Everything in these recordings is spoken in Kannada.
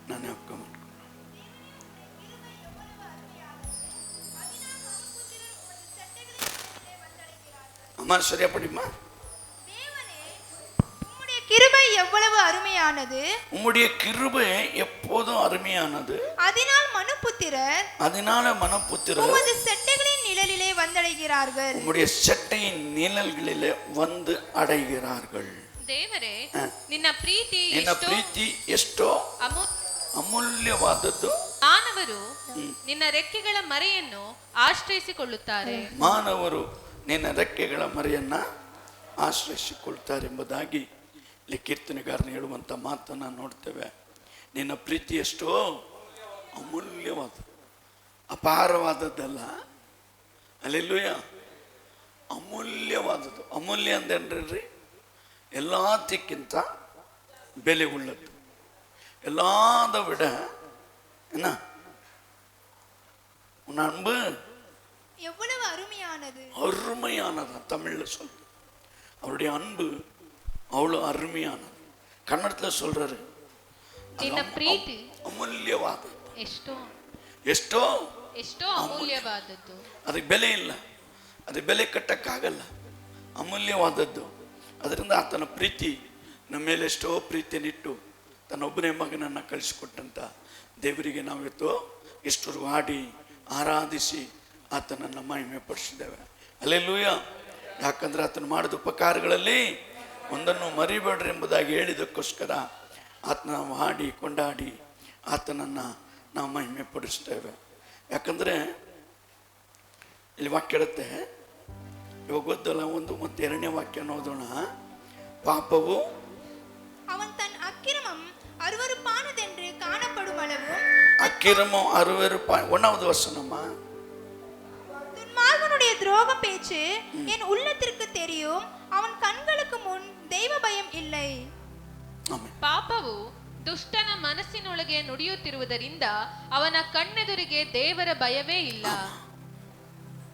ನಾನು ಅಪ್ಪ ಮಾಡ್ಕೊ அம்மா சரியா படிமா. கிருபை எவ்வளவு அருமையானது, உம்முடைய கிருபை எப்போதும் அருமையானது. அதனால மனுபுத்திரர் உமது செட்டைகளின் நிழலிலே வந்தடைகிறார்கள். உம்முடைய செட்டையின் நிழல்களிலே வந்து அடைகிறார்கள். ದೇವರೇ, ನಿನ್ನ ಪ್ರೀತಿ ಎಷ್ಟೋ ಅಮೂಲ್ಯವಾದದ್ದು. ಮಾನವರು ನಿನ್ನ ರೆಕ್ಕೆಗಳ ಮರೆಯನ್ನು ಆಶ್ರಯಿಸಿಕೊಳ್ಳುತ್ತಾರೆ. ಮಾನವರು ನಿನ್ನ ರೆಕ್ಕೆಗಳ ಮರೆಯನ್ನ ಆಶ್ರಯಿಸಿಕೊಳ್ತಾರೆ ಎಂಬುದಾಗಿ ಇಲ್ಲಿ ಕೀರ್ತನೆಗಾರನು ಹೇಳುವಂಥ ಮಾತನ್ನು ನೋಡ್ತೇವೆ. ನಿನ್ನ ಪ್ರೀತಿ ಎಷ್ಟೋ ಅಮೂಲ್ಯವಾದ, ಅಪಾರವಾದದ್ದಲ್ಲ. ಅಲ್ಲೆಲ್ಲೂಯ, ಅಮೂಲ್ಯವಾದದ್ದು. ಅಮೂಲ್ಯ ಅಂದೇನ್ರಿ எல்லாத்துக்கிಂತ ಬೆಲೆ ಉಳ್ಳದ್ದು, எல்லாத விட என்ன உன் அன்பு எவ்வளவு அருமையானது. அருமையானது தமிழ்ல சொல்ற அவருடைய அன்பு அவ்வளோ அருமையானது. கன்னடத்தில் சொல்றாரு ನಿನ್ನ ಪ್ರೀತಿ ಅಮೂಲ್ಯವಾದದ್ದು. ಎಷ್ಟೋ ಎಷ್ಟೋ ಎಷ್ಟೋ ಅಮೂಲ್ಯವಾದದ್ದು. ಅದಕ್ಕೆ ಬೆಲೆ ಇಲ್ಲ, ಅದಕ್ಕೆ ಬೆಲೆ ಕಟ್ಟಕ್ಕಾಗಲ್ಲ. ಅಮೂಲ್ಯವಾದದ್ದು. ಅದರಿಂದ ಆತನ ಪ್ರೀತಿ ನಮ್ಮ ಮೇಲೆ ಎಷ್ಟೋ ಪ್ರೀತಿಯನ್ನಿಟ್ಟು ತನ್ನೊಬ್ಬನೇ ಮಗನನ್ನು ಕಳಿಸಿಕೊಟ್ಟಂಥ ದೇವರಿಗೆ ನಾವಿತ್ತು ಎಷ್ಟರು ಹಾಡಿ ಆರಾಧಿಸಿ ಆತನನ್ನು ಮಹಿಮೆ ಪಡಿಸಿದ್ದೇವೆ. ಅಲ್ಲೆಲ್ಲೂಯ. ಯಾಕಂದ್ರೆ ಆತನು ಮಾಡಿದ ಉಪಕಾರಗಳಲ್ಲಿ ಒಂದನ್ನು ಮರಿಬೇಡ್ರಿ ಎಂಬುದಾಗಿ ಹೇಳಿದಕ್ಕೋಸ್ಕರ ಆತನ ನಾವು ಹಾಡಿ ಕೊಂಡಾಡಿ ಆತನನ್ನು ನಾವು ಮಹಿಮೆ ಪಡಿಸ್ತೇವೆ. ಯಾಕಂದರೆ ಇಲ್ಲಿ ವಾಕ್ಯ ಇರುತ್ತೆ, ಇವಾಗ ಗೊತ್ತಲ್ಲ, 1 ಮತ್ತು 2ನೇ ವಾಕ್ಯ ಓದೋಣ. ಪಾಪವು அவன் தன் அக்கிரமம் அருவருப்பானதென்று காணப்படும் அளவு, அக்கிரமம் அருவருப்பாய் 1வது வசனமா, துன்மார்க்கனுடைய துரோக பேச்சு என் உள்ளத்திற்கு தெரியும், அவன் கண்களுக்கு முன் தெய்வ பயம் இல்லை. ಪಾಪವು ದುಷ್ಟನ ಮನಸ್ಸಿನೊಳಗೆ ನುಡಿಯುತ್ತಿರುವುದರಿಂದ ಅವನ ಕಣ್ಣೆದುರಿಗೆ ದೇವರ ಭಯವೇ ಇಲ್ಲ.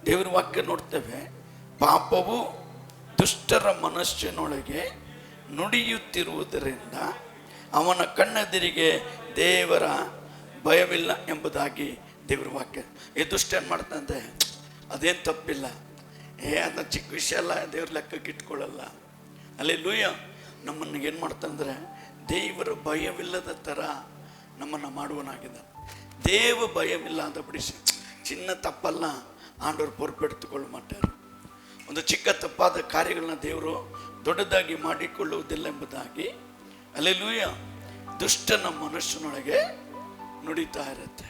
ದೇವರ ವಾಕ್ಯ ನೋಡ್ತೇವೆ, ಪಾಪವು ದುಷ್ಟರ ಮನಸ್ಸಿನೊಳಗೆ ನುಡಿಯುತ್ತಿರುವುದರಿಂದ ಅವನ ಕಣ್ಣೆದುರಿಗೆ ದೇವರ ಭಯವಿಲ್ಲ ಎಂಬುದಾಗಿ ದೇವರ ವಾಕ್ಯ. ಈ ದುಷ್ಟ ಏನು ಮಾಡ್ತಂತೆ, ಅದೇನು ತಪ್ಪಿಲ್ಲ, ಅದನ್ನ ಚಿಕ್ಕ ವಿಷಯ ಅಲ್ಲ, ದೇವ್ರ ಲೆಕ್ಕಕ್ಕೆ ಇಟ್ಕೊಳ್ಳಲ್ಲ. ಅಲ್ಲೆಲ್ಲೂಯ. ನಮ್ಮನ್ನು ಏನು ಮಾಡ್ತಂದ್ರೆ ದೇವರ ಭಯವಿಲ್ಲದ ಥರ ನಮ್ಮನ್ನು ಮಾಡುವನಾಗಿದ್ದ. ದೇವ ಭಯವಿಲ್ಲ ಅಂತ ಬಿಡಿಸಿ ಚಿನ್ನ ತಪ್ಪಲ್ಲ, ಆಂಡವರು ಪೊರ್ಪೆಡ್ತುಕೊಳ್ಳ ಮಾட்டாರು. ಒಂದು ಚಿಕ್ಕ ತಪ್ಪಾದ ಕಾರ್ಯಗಳನ್ನ ದೇವರು ದೊಡ್ಡದಾಗಿ ಮಾಡಿಕೊಳ್ಳುವುದಿಲ್ಲ ಎಂಬುದಾಗಿ ಅಲ್ಲೆಲ್ಲೂಯ ದುಷ್ಟನ ಮನಸ್ಸಿನೊಳಗೆ ನುಡಿತಾ ಇರುತ್ತೆ.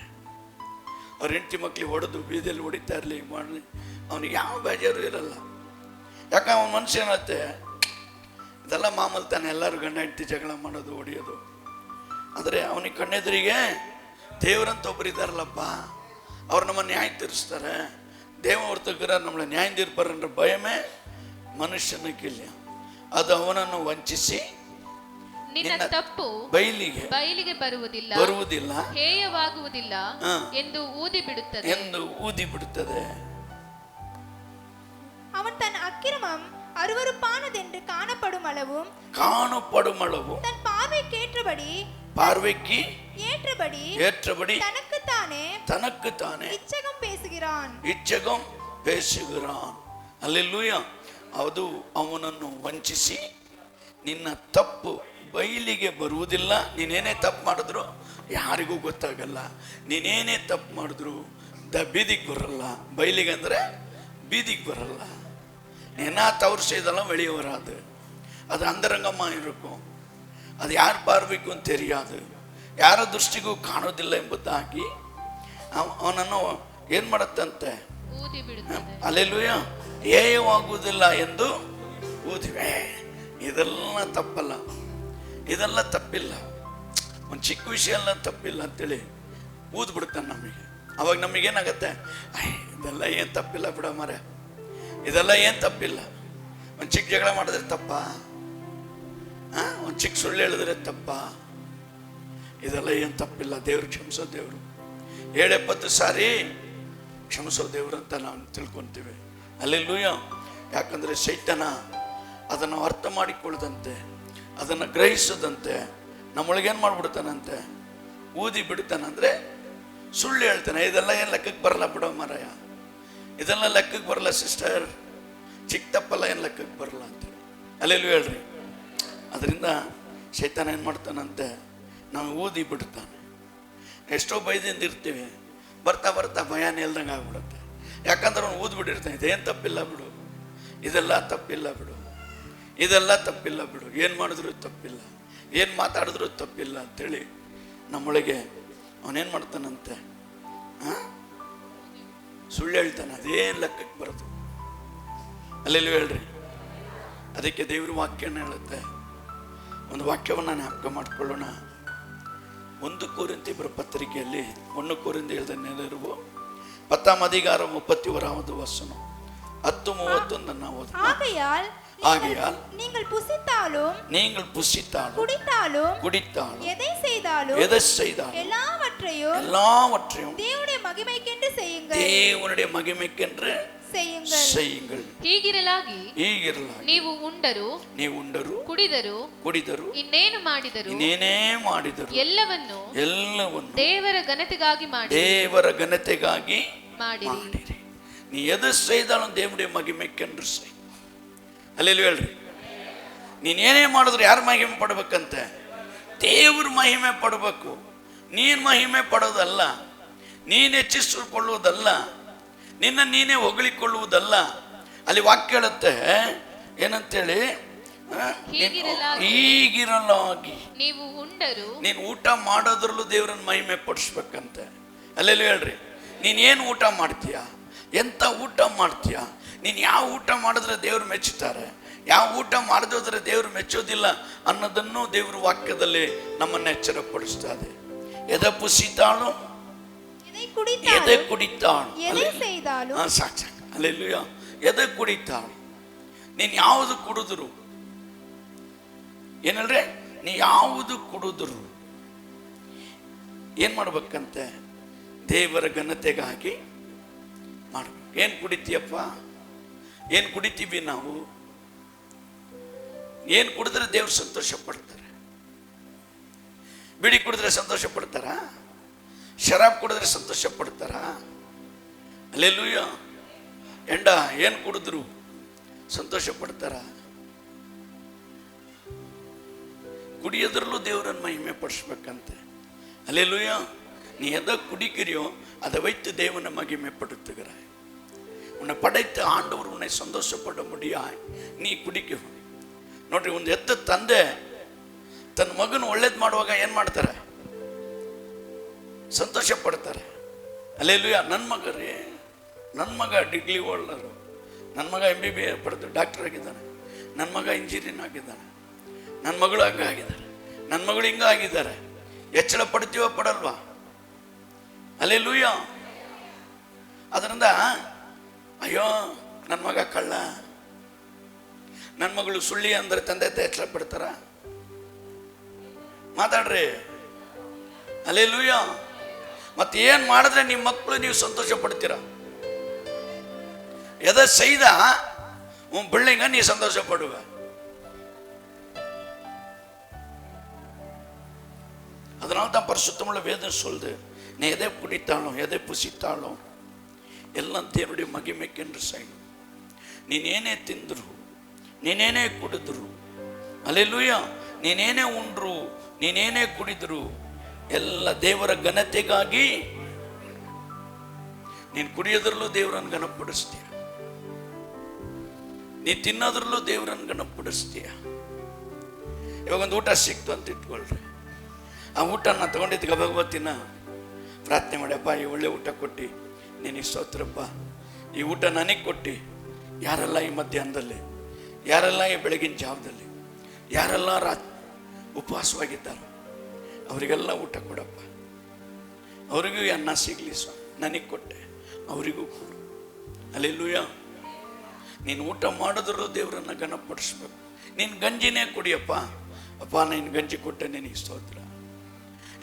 ಅವ್ರ ಹೆಂಡತಿ ಮಕ್ಕಳಿಗೆ ಹೊಡೆದು ಬೀದಿಯಲ್ಲಿ ಹೊಡಿತಾ ಇರಲಿ ಮಾಡಲಿ, ಅವನಿಗೆ ಯಾವ ಬೇಜಾರು ಇರಲ್ಲ. ಯಾಕೆ ಅವನ ಮನಸ್ಸು ಏನತ್ತೆ, ಇದೆಲ್ಲ ಮಾಮೂಲು ತಾನೆ, ಎಲ್ಲರೂ ಗಂಡ ಹೆಂಡತಿ ಜಗಳ ಮಾಡೋದು ಹೊಡೆಯೋದು. ಆದರೆ ಅವನಿಗೆ ಕಣ್ಣೆದುರಿಗೆ ದೇವರಂತ ಒಬ್ಬರು ಇದ್ದಾರಲ್ಲಪ್ಪ, ಅವ್ರು ನಮ್ಮನ್ನು ನ್ಯಾಯ ತೀರಿಸ್ತಾರೆ, ದೇವರು ತಗ್ಗರ நம்மளை ನ್ಯಾಯ ತೀರ್ಪಾರன்ற ಭಯமே ಮನುಷ್ಯನಿಗಿಲ್ಲ. ಅದು ಅವನನ್ನು ವಂಚಿಸಿ ನಿನ್ನ ತಪ್ಪು ಬಯಲಿಗೆ ಬರುವುದಿಲ್ಲ, ಹೇಯವಾಗುವುದಿಲ್ಲ ಎಂದು ಊದಿ ಬಿಡುತ್ತದೆ. அவன் தன் அக்கிரமம் அருவருப்பானதென்று காணப்படும் அளவும் தன் பார்வைக்கு ஏற்றபடி தனக்குத்தானே இச்சகம் பேசுகிறான். அல்லேலூயா. ಅದು ಅವನನ್ನು ವಂಚಿಸಿ ನಿನ್ನ ತಪ್ಪು ಬಯಲಿಗೆ ಬರುವುದಿಲ್ಲ. ನೀನೇನೇ ತಪ್ಪು ಮಾಡಿದ್ರು ಯಾರಿಗೂ ಗೊತ್ತಾಗಲ್ಲ. ನೀನೇನೇ ತಪ್ಪು ಮಾಡಿದ್ರು ಬೀದಿಗೆ ಬರಲ್ಲ. ಬಯಲಿಗೆ ಅಂದರೆ ಬೀದಿಗೆ ಬರಲ್ಲ. என்ன தவறு செய்தாலும் வெளியே வராது. அது அந்தரங்கமாக இருக்கும். அது யார் பார்வைக்கும் தெரியாது, ಯಾರ ದೃಷ್ಟಿಗೂ ಕಾಣೋದಿಲ್ಲ ಎಂಬುದಾಗಿ ಅವನನ್ನು ಏನು ಮಾಡುತ್ತಂತೆ, ಅಲ್ಲೆಲ್ಲೂಯ, ಹೇಯವಾಗುವುದಿಲ್ಲ ಎಂದು ಊದಿವೆ. ಇದೆಲ್ಲ ತಪ್ಪಲ್ಲ, ಇದೆಲ್ಲ ತಪ್ಪಿಲ್ಲ, ಒಂದು ಚಿಕ್ಕ ವಿಷಯ ಎಲ್ಲ ತಪ್ಪಿಲ್ಲ ಅಂತೇಳಿ ಊದ್ಬಿಡ್ತಾನೆ ನಮಗೆ. ಅವಾಗ ನಮಗೇನಾಗತ್ತೆ, ಇದೆಲ್ಲ ಏನು ತಪ್ಪಿಲ್ಲ ಬಿಡ ಮರ, ಇದೆಲ್ಲ ಏನು ತಪ್ಪಿಲ್ಲ. ಒಂದು ಚಿಕ್ಕ ಜಗಳ ಮಾಡಿದ್ರೆ ತಪ್ಪ, ಒಂದು ಚಿಕ್ಕ ಸುಳ್ಳು ಹೇಳಿದ್ರೆ ತಪ್ಪ, ಇದೆಲ್ಲ ಏನು ತಪ್ಪಿಲ್ಲ. ದೇವ್ರು ಕ್ಷಮಿಸೋ ದೇವರು, 7-70 ಸಾರಿ ಕ್ಷಮಿಸೋ ದೇವರು ಅಂತ ನಾವು ತಿಳ್ಕೊತೀವಿ. ಅಲ್ಲೆಲ್ಲೂಯ. ಯಾಕಂದರೆ ಸೈತಾನ ಅದನ್ನು ಅರ್ಥ ಮಾಡಿಕೊಳ್ಳದಂತೆ, ಅದನ್ನು ಗ್ರಹಿಸದಂತೆ ನಮ್ಮೊಳಗೇನು ಮಾಡ್ಬಿಡ್ತಾನಂತೆ, ಊದಿ ಬಿಡ್ತಾನಂದ್ರೆ ಸುಳ್ಳು ಹೇಳ್ತಾನೆ. ಇದೆಲ್ಲ ಏನು ಲೆಕ್ಕಕ್ಕೆ ಬರಲ್ಲ ಬಿಡೋ ಮಾರಾಯ, ಇದೆಲ್ಲ ಲೆಕ್ಕಕ್ಕೆ ಬರಲ್ಲ ಸಿಸ್ಟರ್, ಚಿಕ್ಕ ತಪ್ಪಲ್ಲ ಏನು ಲೆಕ್ಕಕ್ಕೆ ಬರಲ್ಲ ಅಂತೇಳಿ ಅಲ್ಲೆಲ್ಲೂ ಹೇಳ್ರಿ. ಅದರಿಂದ ಶೈತಾನ ಏನು ಮಾಡ್ತಾನಂತೆ, ನಾವು ಊದಿ ಬಿಡ್ತಾನೆ. ಎಷ್ಟೋ ಭಯದಿಂದ ಇರ್ತೀವಿ, ಬರ್ತಾ ಬರ್ತಾ ಭಯನೇ ಇಲ್ದಂಗೆ ಆಗ್ಬಿಡುತ್ತೆ. ಯಾಕಂದ್ರೆ ಅವ್ನು ಊದ್ಬಿಟ್ಟಿರ್ತಾನೆ, ಇದೇನು ತಪ್ಪಿಲ್ಲ ಬಿಡು, ಇದೆಲ್ಲ ತಪ್ಪಿಲ್ಲ ಬಿಡು, ಇದೆಲ್ಲ ತಪ್ಪಿಲ್ಲ ಬಿಡು, ಏನು ಮಾಡಿದ್ರು ತಪ್ಪಿಲ್ಲ, ಏನು ಮಾತಾಡಿದ್ರು ತಪ್ಪಿಲ್ಲ ಅಂತೇಳಿ ನಮ್ಮೊಳಗೆ ಅವನೇನು ಮಾಡ್ತಾನಂತೆ, ಸುಳ್ಳು ಹೇಳ್ತಾನೆ. ಅದೇನು ಲೆಕ್ಕಕ್ಕೆ ಬರೋದು ಅಲ್ಲೆಲ್ಲೂ ಹೇಳ್ರಿ. ಅದಕ್ಕೆ ದೇವ್ರ ವಾಕ್ಯನ ಹೇಳುತ್ತೆ. ಒಂದು ವಾಕ್ಯವನ್ನು ಜ್ಞಾಪಕ ಮಾಡಿಕೊಳ್ಳೋಣ. 1 ಕೊರಿಂಥೀಯರ ಪತ್ರಿಕೆಯಲ್ಲಿ 1 ಕೊರಿಂಥೀಯர் எழுதின நிருபம் 10ஆம் அதிகாரம் 31வது வசனம் 10:31 நான் ஓதுறேன். ஆகையால் நீங்கள் புசித்தாலும் குடித்தாலும் எதை செய்தாலும் எல்லாவற்றையும் தேவனுடைய மகிமைக்கென்று செய்யுங்கள். ಹೀಗಿರಲಾಗಿ ನೀವು ಉಂಡರು ಕುಡಿದರು ಇನ್ನೇನೇ ಮಾಡಿದರು ಎಲ್ಲವನ್ನು ದೇವರ ಘನತೆಗಾಗಿ ಮಾಡಿರಿ. நீ எது செய்தாலும் தேவனுடைய மகிமைக்கென்று செய். அல்லேலூயா ಹೇಳ್ರಿ. ನೀನು ಏನೇ ಮಾಡಿದ್ರು ಯಾರು ಮಹಿಮೆ ಪಡಬೇಕಂತೆ? ದೇವ್ರ ಮಹಿಮೆ ಪಡಬೇಕು. ನೀನು ಮಹಿಮೆ ಪಡೋದಲ್ಲ, ನೀನು ಹೆಚ್ಚಿಸಿಕೊಳ್ಳುವುದಲ್ಲ, ನಿನ್ನ ನೀನೇ ಹೊಗಳಿಕೊಳ್ಳುವುದಲ್ಲ. ಅಲ್ಲಿ ವಾಕ್ಯ ಹೇಳುತ್ತೆ ಏನಂತೇಳಿ, ಹೀಗಿರಲಾಗಿ ನೀನು ಊಟ ಮಾಡೋದ್ರಲ್ಲೂ ದೇವ್ರನ್ನ ಮಹಿಮೆ ಪಡಿಸ್ಬೇಕಂತೆ. ಅಲ್ಲೆಲ್ಲೂ ಹೇಳ್ರಿ. ನೀನೇನು ಊಟ ಮಾಡ್ತೀಯ, ಎಂಥ ಊಟ ಮಾಡ್ತೀಯ, ನೀನು ಯಾವ ಊಟ ಮಾಡಿದ್ರೆ ದೇವ್ರು ಮೆಚ್ಚುತ್ತಾರೆ, ಯಾವ ಊಟ ಮಾಡದಿದ್ರೆ ದೇವ್ರು ಮೆಚ್ಚೋದಿಲ್ಲ ಅನ್ನೋದನ್ನು ದೇವ್ರ ವಾಕ್ಯದಲ್ಲಿ ನಮ್ಮನ್ನು ಎಚ್ಚರಪಡಿಸ್ತದೆ. ಎದೆ ಪುಸಿತಾಳು ಎದೆ ಕುಡಿತಾಳು, ಸಾಕು ಅಲ್ಲೆಲ್ಲೂಯಾ. ಎದೆ ಕುಡಿತಾಳು. ನೀನು ಯಾವುದು ಕುಡಿದ್ರು, ಏನಲ್ರಿ, ನೀ ಯಾವುದು ಕುಡಿದ್ರು ಏನು ಮಾಡ್ಬೇಕಂತೆ? ದೇವರ ಘನತೆಗಾಗಿ ಮಾಡ್ಬೇಕು. ಏನು ಕುಡಿತೀಯಪ್ಪ, ಏನು ಕುಡಿತೀವಿ ನಾವು? ಏನು ಕುಡಿದ್ರೆ ದೇವ್ರು ಸಂತೋಷ ಪಡ್ತಾರೆ? ಬಿಡಿ ಕುಡಿದ್ರೆ ಸಂತೋಷ ಪಡ್ತಾರ? ಶರಾಬ್ ಕುಡಿದ್ರೆ ಸಂತೋಷ ಪಡ್ತಾರ? ಅಲ್ಲೆಲ್ಲೂಯ್ಯ. ಎಂಡ ಏನು ಕುಡಿದ್ರು ಸಂತೋಷ ಪಡ್ತಾರ? ಕುಡಿಯೋದ್ರಲ್ಲೂ ದೇವರನ್ನು ಮಹಿಮೆ ಪಡಿಸ್ಬೇಕಂತೆ. ಅಲ್ಲೆಲ್ಲೂಯ್ಯ. நீ எதை குடிக்கிறியோ அதை வைத்து தேவனை மகிமைப்படுத்துகிறாய். உன்னை படைத்த ஆண்டவர் உன்னை சந்தோஷப்பட முடியாய் நீ ಕುಡಿಕೋ. ನೋಡ್ರಿ, ಒಂದು ಎತ್ತ ತಂದೆ ತನ್ನ ಮಗನ ಒಳ್ಳೇದು ಮಾಡುವಾಗ ಏನು ಮಾಡ್ತಾರೆ? ಸಂತೋಷ ಪಡ್ತಾರೆ. ಅಲ್ಲೆಲ್ಲೂಯ್ಯ. ನನ್ನ ಮಗ ಡಿಗ್ರಿ ಹೋಲ್ಡರು, ನನ್ನ ಮಗ MBBS ಪಡೆದು ಡಾಕ್ಟರ್ ಆಗಿದ್ದಾನೆ, ನನ್ನ ಮಗ ಇಂಜಿನಿಯರ್ ಆಗಿದ್ದಾನೆ, ನನ್ನ ಮಗಳು ಹಂಗಾಗಿದ್ದಾರೆ, ನನ್ನ ಮಗಳು ಹಿಂಗಾಗಿದ್ದಾರೆ. ಹೆಚ್ಚಳ ಪಡ್ತೀವ ಪಡಲ್ವಾ? ಅಲ್ಲೆಲ್ಲೂಯ್ಯ. ಅದರಿಂದ ಅಯ್ಯೋ ನನ್ನ ಮಗ ಕಳ್ಳ, ನನ್ನ ಮಗಳು ಸುಳ್ಳಿ ಅಂದರೆ ತಂದೆ ಹೆಚ್ಚಳ ಪಡ್ತಾರ? ಮಾತಾಡ್ರಿ. ಅಲ್ಲೆಲ್ಲೂಯ್ಯ. ಮತ್ತೆ ಏನು ಮಾಡಿದ್ರೆ ನಿಮ್ಮ ಮಕ್ಕಳು ನೀವು ಸಂತೋಷ ಪಡ್ತೀರ? எதை செய்தா உன் பிள்ளைங்க நீ சந்தோஷப்படுவ. அதனால தான் பரிசுத்தமுள்ள வேதம் சொல்லுது, நீ எதை குடித்தாலும் எதை புசித்தாலும் எல்லாம் தேவனுடைய மகிமைக்கென்று செய்யணும். ನೀನೇನೇ ತಿಂದ್ರು, ನೀನೇನೇ ಕುಡಿದ್ರು, ಅಲ್ಲೆಲ್ಲೂಯ್ಯ, ನೀನೇನೇ ಉಂಡ್ರು, ನೀನೇನೇ ಕುಡಿದ್ರು ಎಲ್ಲ ದೇವರ ಘನತೆಗಾಗಿ. ನೀನು ಕುಡಿಯೋದ್ರಲ್ಲೂ ದೇವರನ್ನು ಘನಪಡಿಸ್ತೀಯ, ನೀ ತಿನ್ನೋದ್ರಲ್ಲೂ ದೇವರನ್ನು ಘನಪಡಿಸ್ತೀಯ. ಇವಾಗ ಒಂದು ಊಟ ಸಿಕ್ತು ಅಂತ ಇಟ್ಕೊಳ್ರಿ, ಆ ಊಟನ ತಗೊಂಡಿದ್ದ ಭಗವತಿನ ಪ್ರಾರ್ಥನೆ ಮಾಡ್ಯಪ್ಪ, ಈ ಒಳ್ಳೆ ಊಟ ಕೊಟ್ಟು ನಿನಗೆ ಸ್ತೋತ್ರಪ್ಪ, ಈ ಊಟ ನನಗೆ ಕೊಟ್ಟು ಯಾರೆಲ್ಲ ಈ ಮಧ್ಯಾಹ್ನದಲ್ಲಿ, ಯಾರೆಲ್ಲ ಈ ಬೆಳಗಿನ ಜಾವದಲ್ಲಿ, ಯಾರೆಲ್ಲ ಉಪವಾಸವಾಗಿದ್ದಾರೋ ಅವರಿಗೆಲ್ಲ ಊಟ ಕೊಡಪ್ಪ, ಅವರಿಗೂ ಅನ್ನ ಸಿಗಲಿ ಸ್ವಾಮಿ, ನನಗೆ ಕೊಟ್ಟೆ ಅವರಿಗೂ ಕೊಡು. ಅಲ್ಲೆಲ್ಲೂಯ್ಯ. ನೀನು ಊಟ ಮಾಡಿದ್ರೂ ದೇವರನ್ನು ಘನಪಡಿಸ್ಬೇಕು. ನೀನು ಗಂಜಿನೇ ಕುಡಿಯಪ್ಪ, ಅಪ್ಪ ನೀನು ಗಂಜಿ ಕೊಟ್ಟೆ ನಿನಗೆ ಸ್ತೋತ್ರ.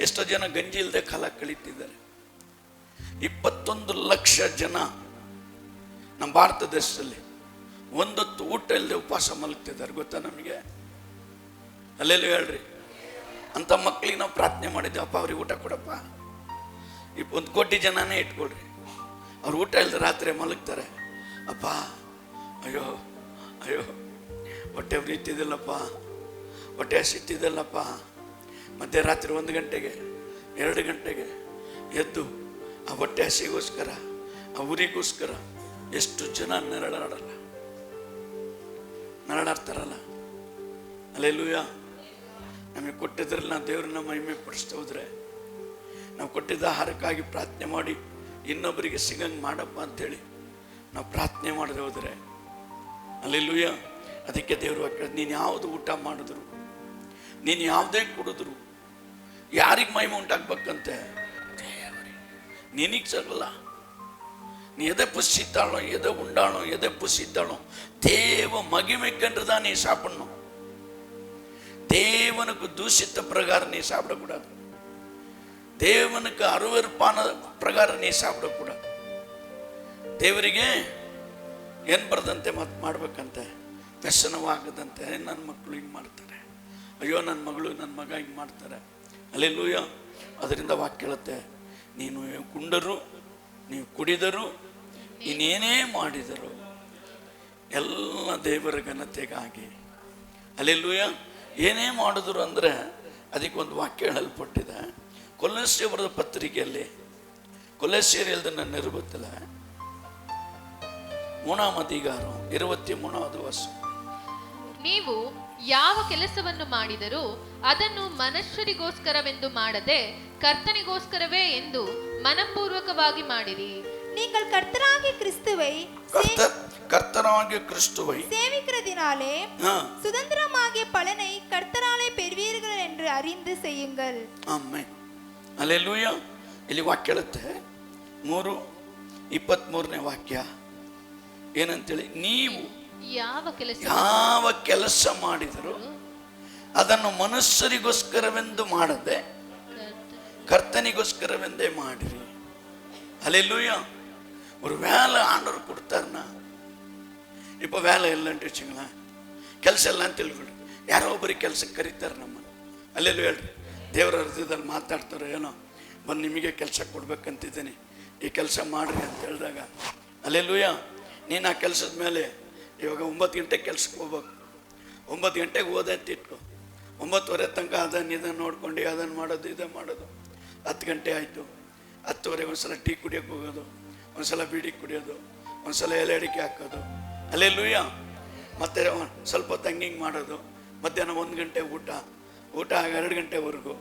ಎಷ್ಟೋ ಜನ ಗಂಜಿ ಇಲ್ಲದೆ ಕಾಲ ಕಳೀತಿದ್ದಾರೆ. 21 ಲಕ್ಷ ಜನ ನಮ್ಮ ಭಾರತ ದೇಶದಲ್ಲಿ ಒಂದೊತ್ತು ಊಟ ಇಲ್ಲದೆ ಉಪವಾಸ ಮಲಗ್ತಿದ್ದಾರೆ, ಗೊತ್ತಾ ನಮಗೆ? ಅಲ್ಲೆಲ್ಲೂ ಹೇಳ್ರಿ. ಅಂಥ ಮಕ್ಕಳಿಗೆ ನಾವು ಪ್ರಾರ್ಥನೆ ಮಾಡಿದ್ದೇವಪ್ಪ, ಅವ್ರಿಗೆ ಊಟ ಕೊಡಪ್ಪ. 1 ಕೋಟಿ ಜನನೇ ಇಟ್ಕೊಳ್ರಿ, ಅವ್ರು ಊಟ ಇಲ್ಲದೆ ರಾತ್ರಿ ಮಲಗ್ತಾರೆ. ಅಪ್ಪ ಅಯ್ಯೋ ಅಯ್ಯೋ ಹೊಟ್ಟೆ ಉರಿತಿದ್ದಿಲ್ಲಪ್ಪ, ಹೊಟ್ಟೆ ಹಸಿತಿದ್ದಲ್ಲಪ್ಪ. ಮಧ್ಯರಾತ್ರಿ 1 ಗಂಟೆಗೆ 2 ಗಂಟೆಗೆ ಎದ್ದು ಆ ಹೊಟ್ಟೆ ಹಸಿಗೋಸ್ಕರ, ಆ ಉರಿಗೋಸ್ಕರ ಎಷ್ಟು ಜನ ನರಳಾಡ್ತಾರಲ್ಲ. ಹಲ್ಲೆಲೂಯಾ. ನಮಗೆ ಕೊಟ್ಟಿದ್ರಲ್ಲಿ ನಾವು ದೇವ್ರನ್ನ ಮಹಿಮೆ ಪಡಿಸ್ತಾ ಹೋದ್ರೆ, ನಾವು ಕೊಟ್ಟಿದ್ದ ಆಹಾರಕ್ಕಾಗಿ ಪ್ರಾರ್ಥನೆ ಮಾಡಿ ಇನ್ನೊಬ್ಬರಿಗೆ ಸಿಗಂಗೆ ಮಾಡಪ್ಪ ಅಂತೇಳಿ ನಾವು ಪ್ರಾರ್ಥನೆ ಮಾಡದೆ ಹೋದರೆ, ಹಲ್ಲೆಲೂಯಾ. ಅದಕ್ಕೆ ದೇವರು ವಾಕ್ಯ, ನೀನು ಯಾವುದು ಊಟ ಮಾಡಿದ್ರು, ನೀನು ಯಾವುದೇ ಕುಡಿದ್ರು ಯಾರಿಗೆ ಮಹಿಮೆ ಉಂಟಾಗ್ಬೇಕಂತೆ? ನಿನಗೆ ಸಿಗಲ್ಲ. நீ எதை புசித்தாலும், எதை உண்டாலும், எதை புசித்தாலும் தேவ மகிமைக்கென்று நீ சாப்பிடணும். தேவனுக்கு தூஷித்த பிரகாரம் நீ சாப்பிடக்கூடாது. தேவனுக்கு அருவருப்பான ಪ್ರಕಾರ ನೀ ಸಾப்பிಡக்கூடாது. ದೇವರಿಗೆ ಏನು ಬರದಂತೆ ಮತ್ತೆ ಮಾಡ್ಬೇಕಂತೆ, ವ್ಯಸನವಾಗದಂತೆ. ನನ್ನ ಮಕ್ಕಳು ಹಿಂಗೆ ಮಾಡ್ತಾರೆ, ಅಯ್ಯೋ ನನ್ನ ಮಗಳು ನನ್ನ ಮಗ ಹಿಂಗೆ ಮಾಡ್ತಾರೆ. ಹಲ್ಲೆಲೂಯಾ. ಅದರಿಂದ ವಾಕ್ಯ ಹೇಳುತ್ತೆ, ನೀನು ಕುಂಡರು, ನೀವು ಕುಡಿದರು, ಇನ್ನೇನೇ ಮಾಡಿದರು ಎಲ್ಲ ದೇವರ ಘನತೆಗಾಗಿ. ಹಲ್ಲೆಲೂಯಾ. ಏನೇ ಮಾಡಿದ್ರು ಅಂದರೆ ಅದಕ್ಕೊಂದು ವಾಕ್ಯ ಹೇಳಲ್ಪಟ್ಟಿದೆ. ಕೊಲೊಸ್ಸೆ ಬರೆದ ಪತ್ರಿಕೆಯಲ್ಲಿ, ಕೊಲೊಸ್ಸೆಯರು எழுதின நிருபத்தில் 3ஆம் அதிகாரம் 23வது வசனம், ನೀವು ಯಾವ ಕೆಲಸವನ್ನು ಮಾಡಿದರೂ ಅದನ್ನು ಮನುಷ್ಯರಿಗೋಸ್ಕರವೆಂದು ಮಾಡದೆ ಕರ್ತನಿಗೋಸ್ಕರವೇ ಎಂದು ಮನಪೂರ್ವಕವಾಗಿ ಮಾಡಿರಿ. நீங்கள் கர்த்தராகிய கிறிஸ்துவை சேவிக்கிறதினாலே சுதந்திரமாகிய பலனை கர்த்தராலே பெறுவீர்கள் என்று அறிந்து செய்யுங்கள். ಆಮೆನ್. ಹಲ್ಲೆಲೂಯಾ. ಇಲ್ಲಿ ವಾಕ್ಯ ಹೇಳುತ್ತೆ 3:23ನೇ ವಾಕ್ಯ ಏನಂತೇಳಿ, ನೀವು ಯಾವ ಕೆಲಸ ಮಾಡಿದರೂ ಅದನ್ನು ಮನುಷ್ಯರಿಗೋಸ್ಕರವೆಂದು ಮಾಡದೆ கர்த்தனிகோஸ்கரவெந்தே ಮಾಡಿರಿ. ஹல்லேலூயா. ஒரு வேலை ஆண்டவர் கொடுத்தாருன்னா, இப்போ வேலை இல்லைன்ட்டு வச்சுங்களேன், ಕೆಲಸ ಇಲ್ಲ ಅಂತ ತಿಳ್ಕೊಳ್ರಿ. ಯಾರೋ ಒಬ್ಬರಿಗೆ ಕೆಲಸಕ್ಕೆ ಕರೀತಾರೆ ನಮ್ಮನ್ನು. ಅಲ್ಲೆಲ್ಲೂ ಹೇಳ್ರಿ, ದೇವರ ಹೃದಯದಲ್ಲಿ ಮಾತಾಡ್ತಾರೆ, ಏನೋ ಬಂದು ನಿಮಗೆ ಕೆಲಸ ಕೊಡ್ಬೇಕಂತಿದ್ದೀನಿ, ಈ ಕೆಲಸ ಮಾಡ್ರಿ ಅಂತ ಹೇಳಿದಾಗ, ಹಲ್ಲೆಲೂಯಾ, ನೀನು ಆ ಕೆಲಸದ ಮೇಲೆ ಇವಾಗ 9 ಗಂಟೆಗೆ ಕೆಲಸಕ್ಕೆ ಹೋಗ್ಬೇಕು. 9 ಗಂಟೆಗೆ ಹೋದೆ ಅಂತ ಇಟ್ಕೊ, 9:30 ತನಕ ಇದನ್ನು ನೋಡ್ಕೊಂಡು ಅದನ್ನು ಮಾಡೋದು ಇದನ್ನು ಮಾಡೋದು. 10 ಗಂಟೆ ಆಯಿತು, 10:30 ಒಂದ್ಸಲ ಟೀ ಕುಡಿಯೋಕೆ ಹೋಗೋದು, ಒಂದ್ಸಲ ಬೀಡಿ ಕುಡಿಯೋದು, ಒಂದ್ಸಲ ಎಲೆ ಅಡಿಕೆ ಹಾಕೋದು. ಹಲ್ಲೆಲೂಯಾ. ಮತ್ತೆ ಸ್ವಲ್ಪ ಹೊತ್ತು ಹಂಗಿಂಗೆ ಮಾಡೋದು. ಮಧ್ಯಾಹ್ನ 1 ಗಂಟೆ ಊಟ 2 ಗಂಟೆವರೆಗೂ,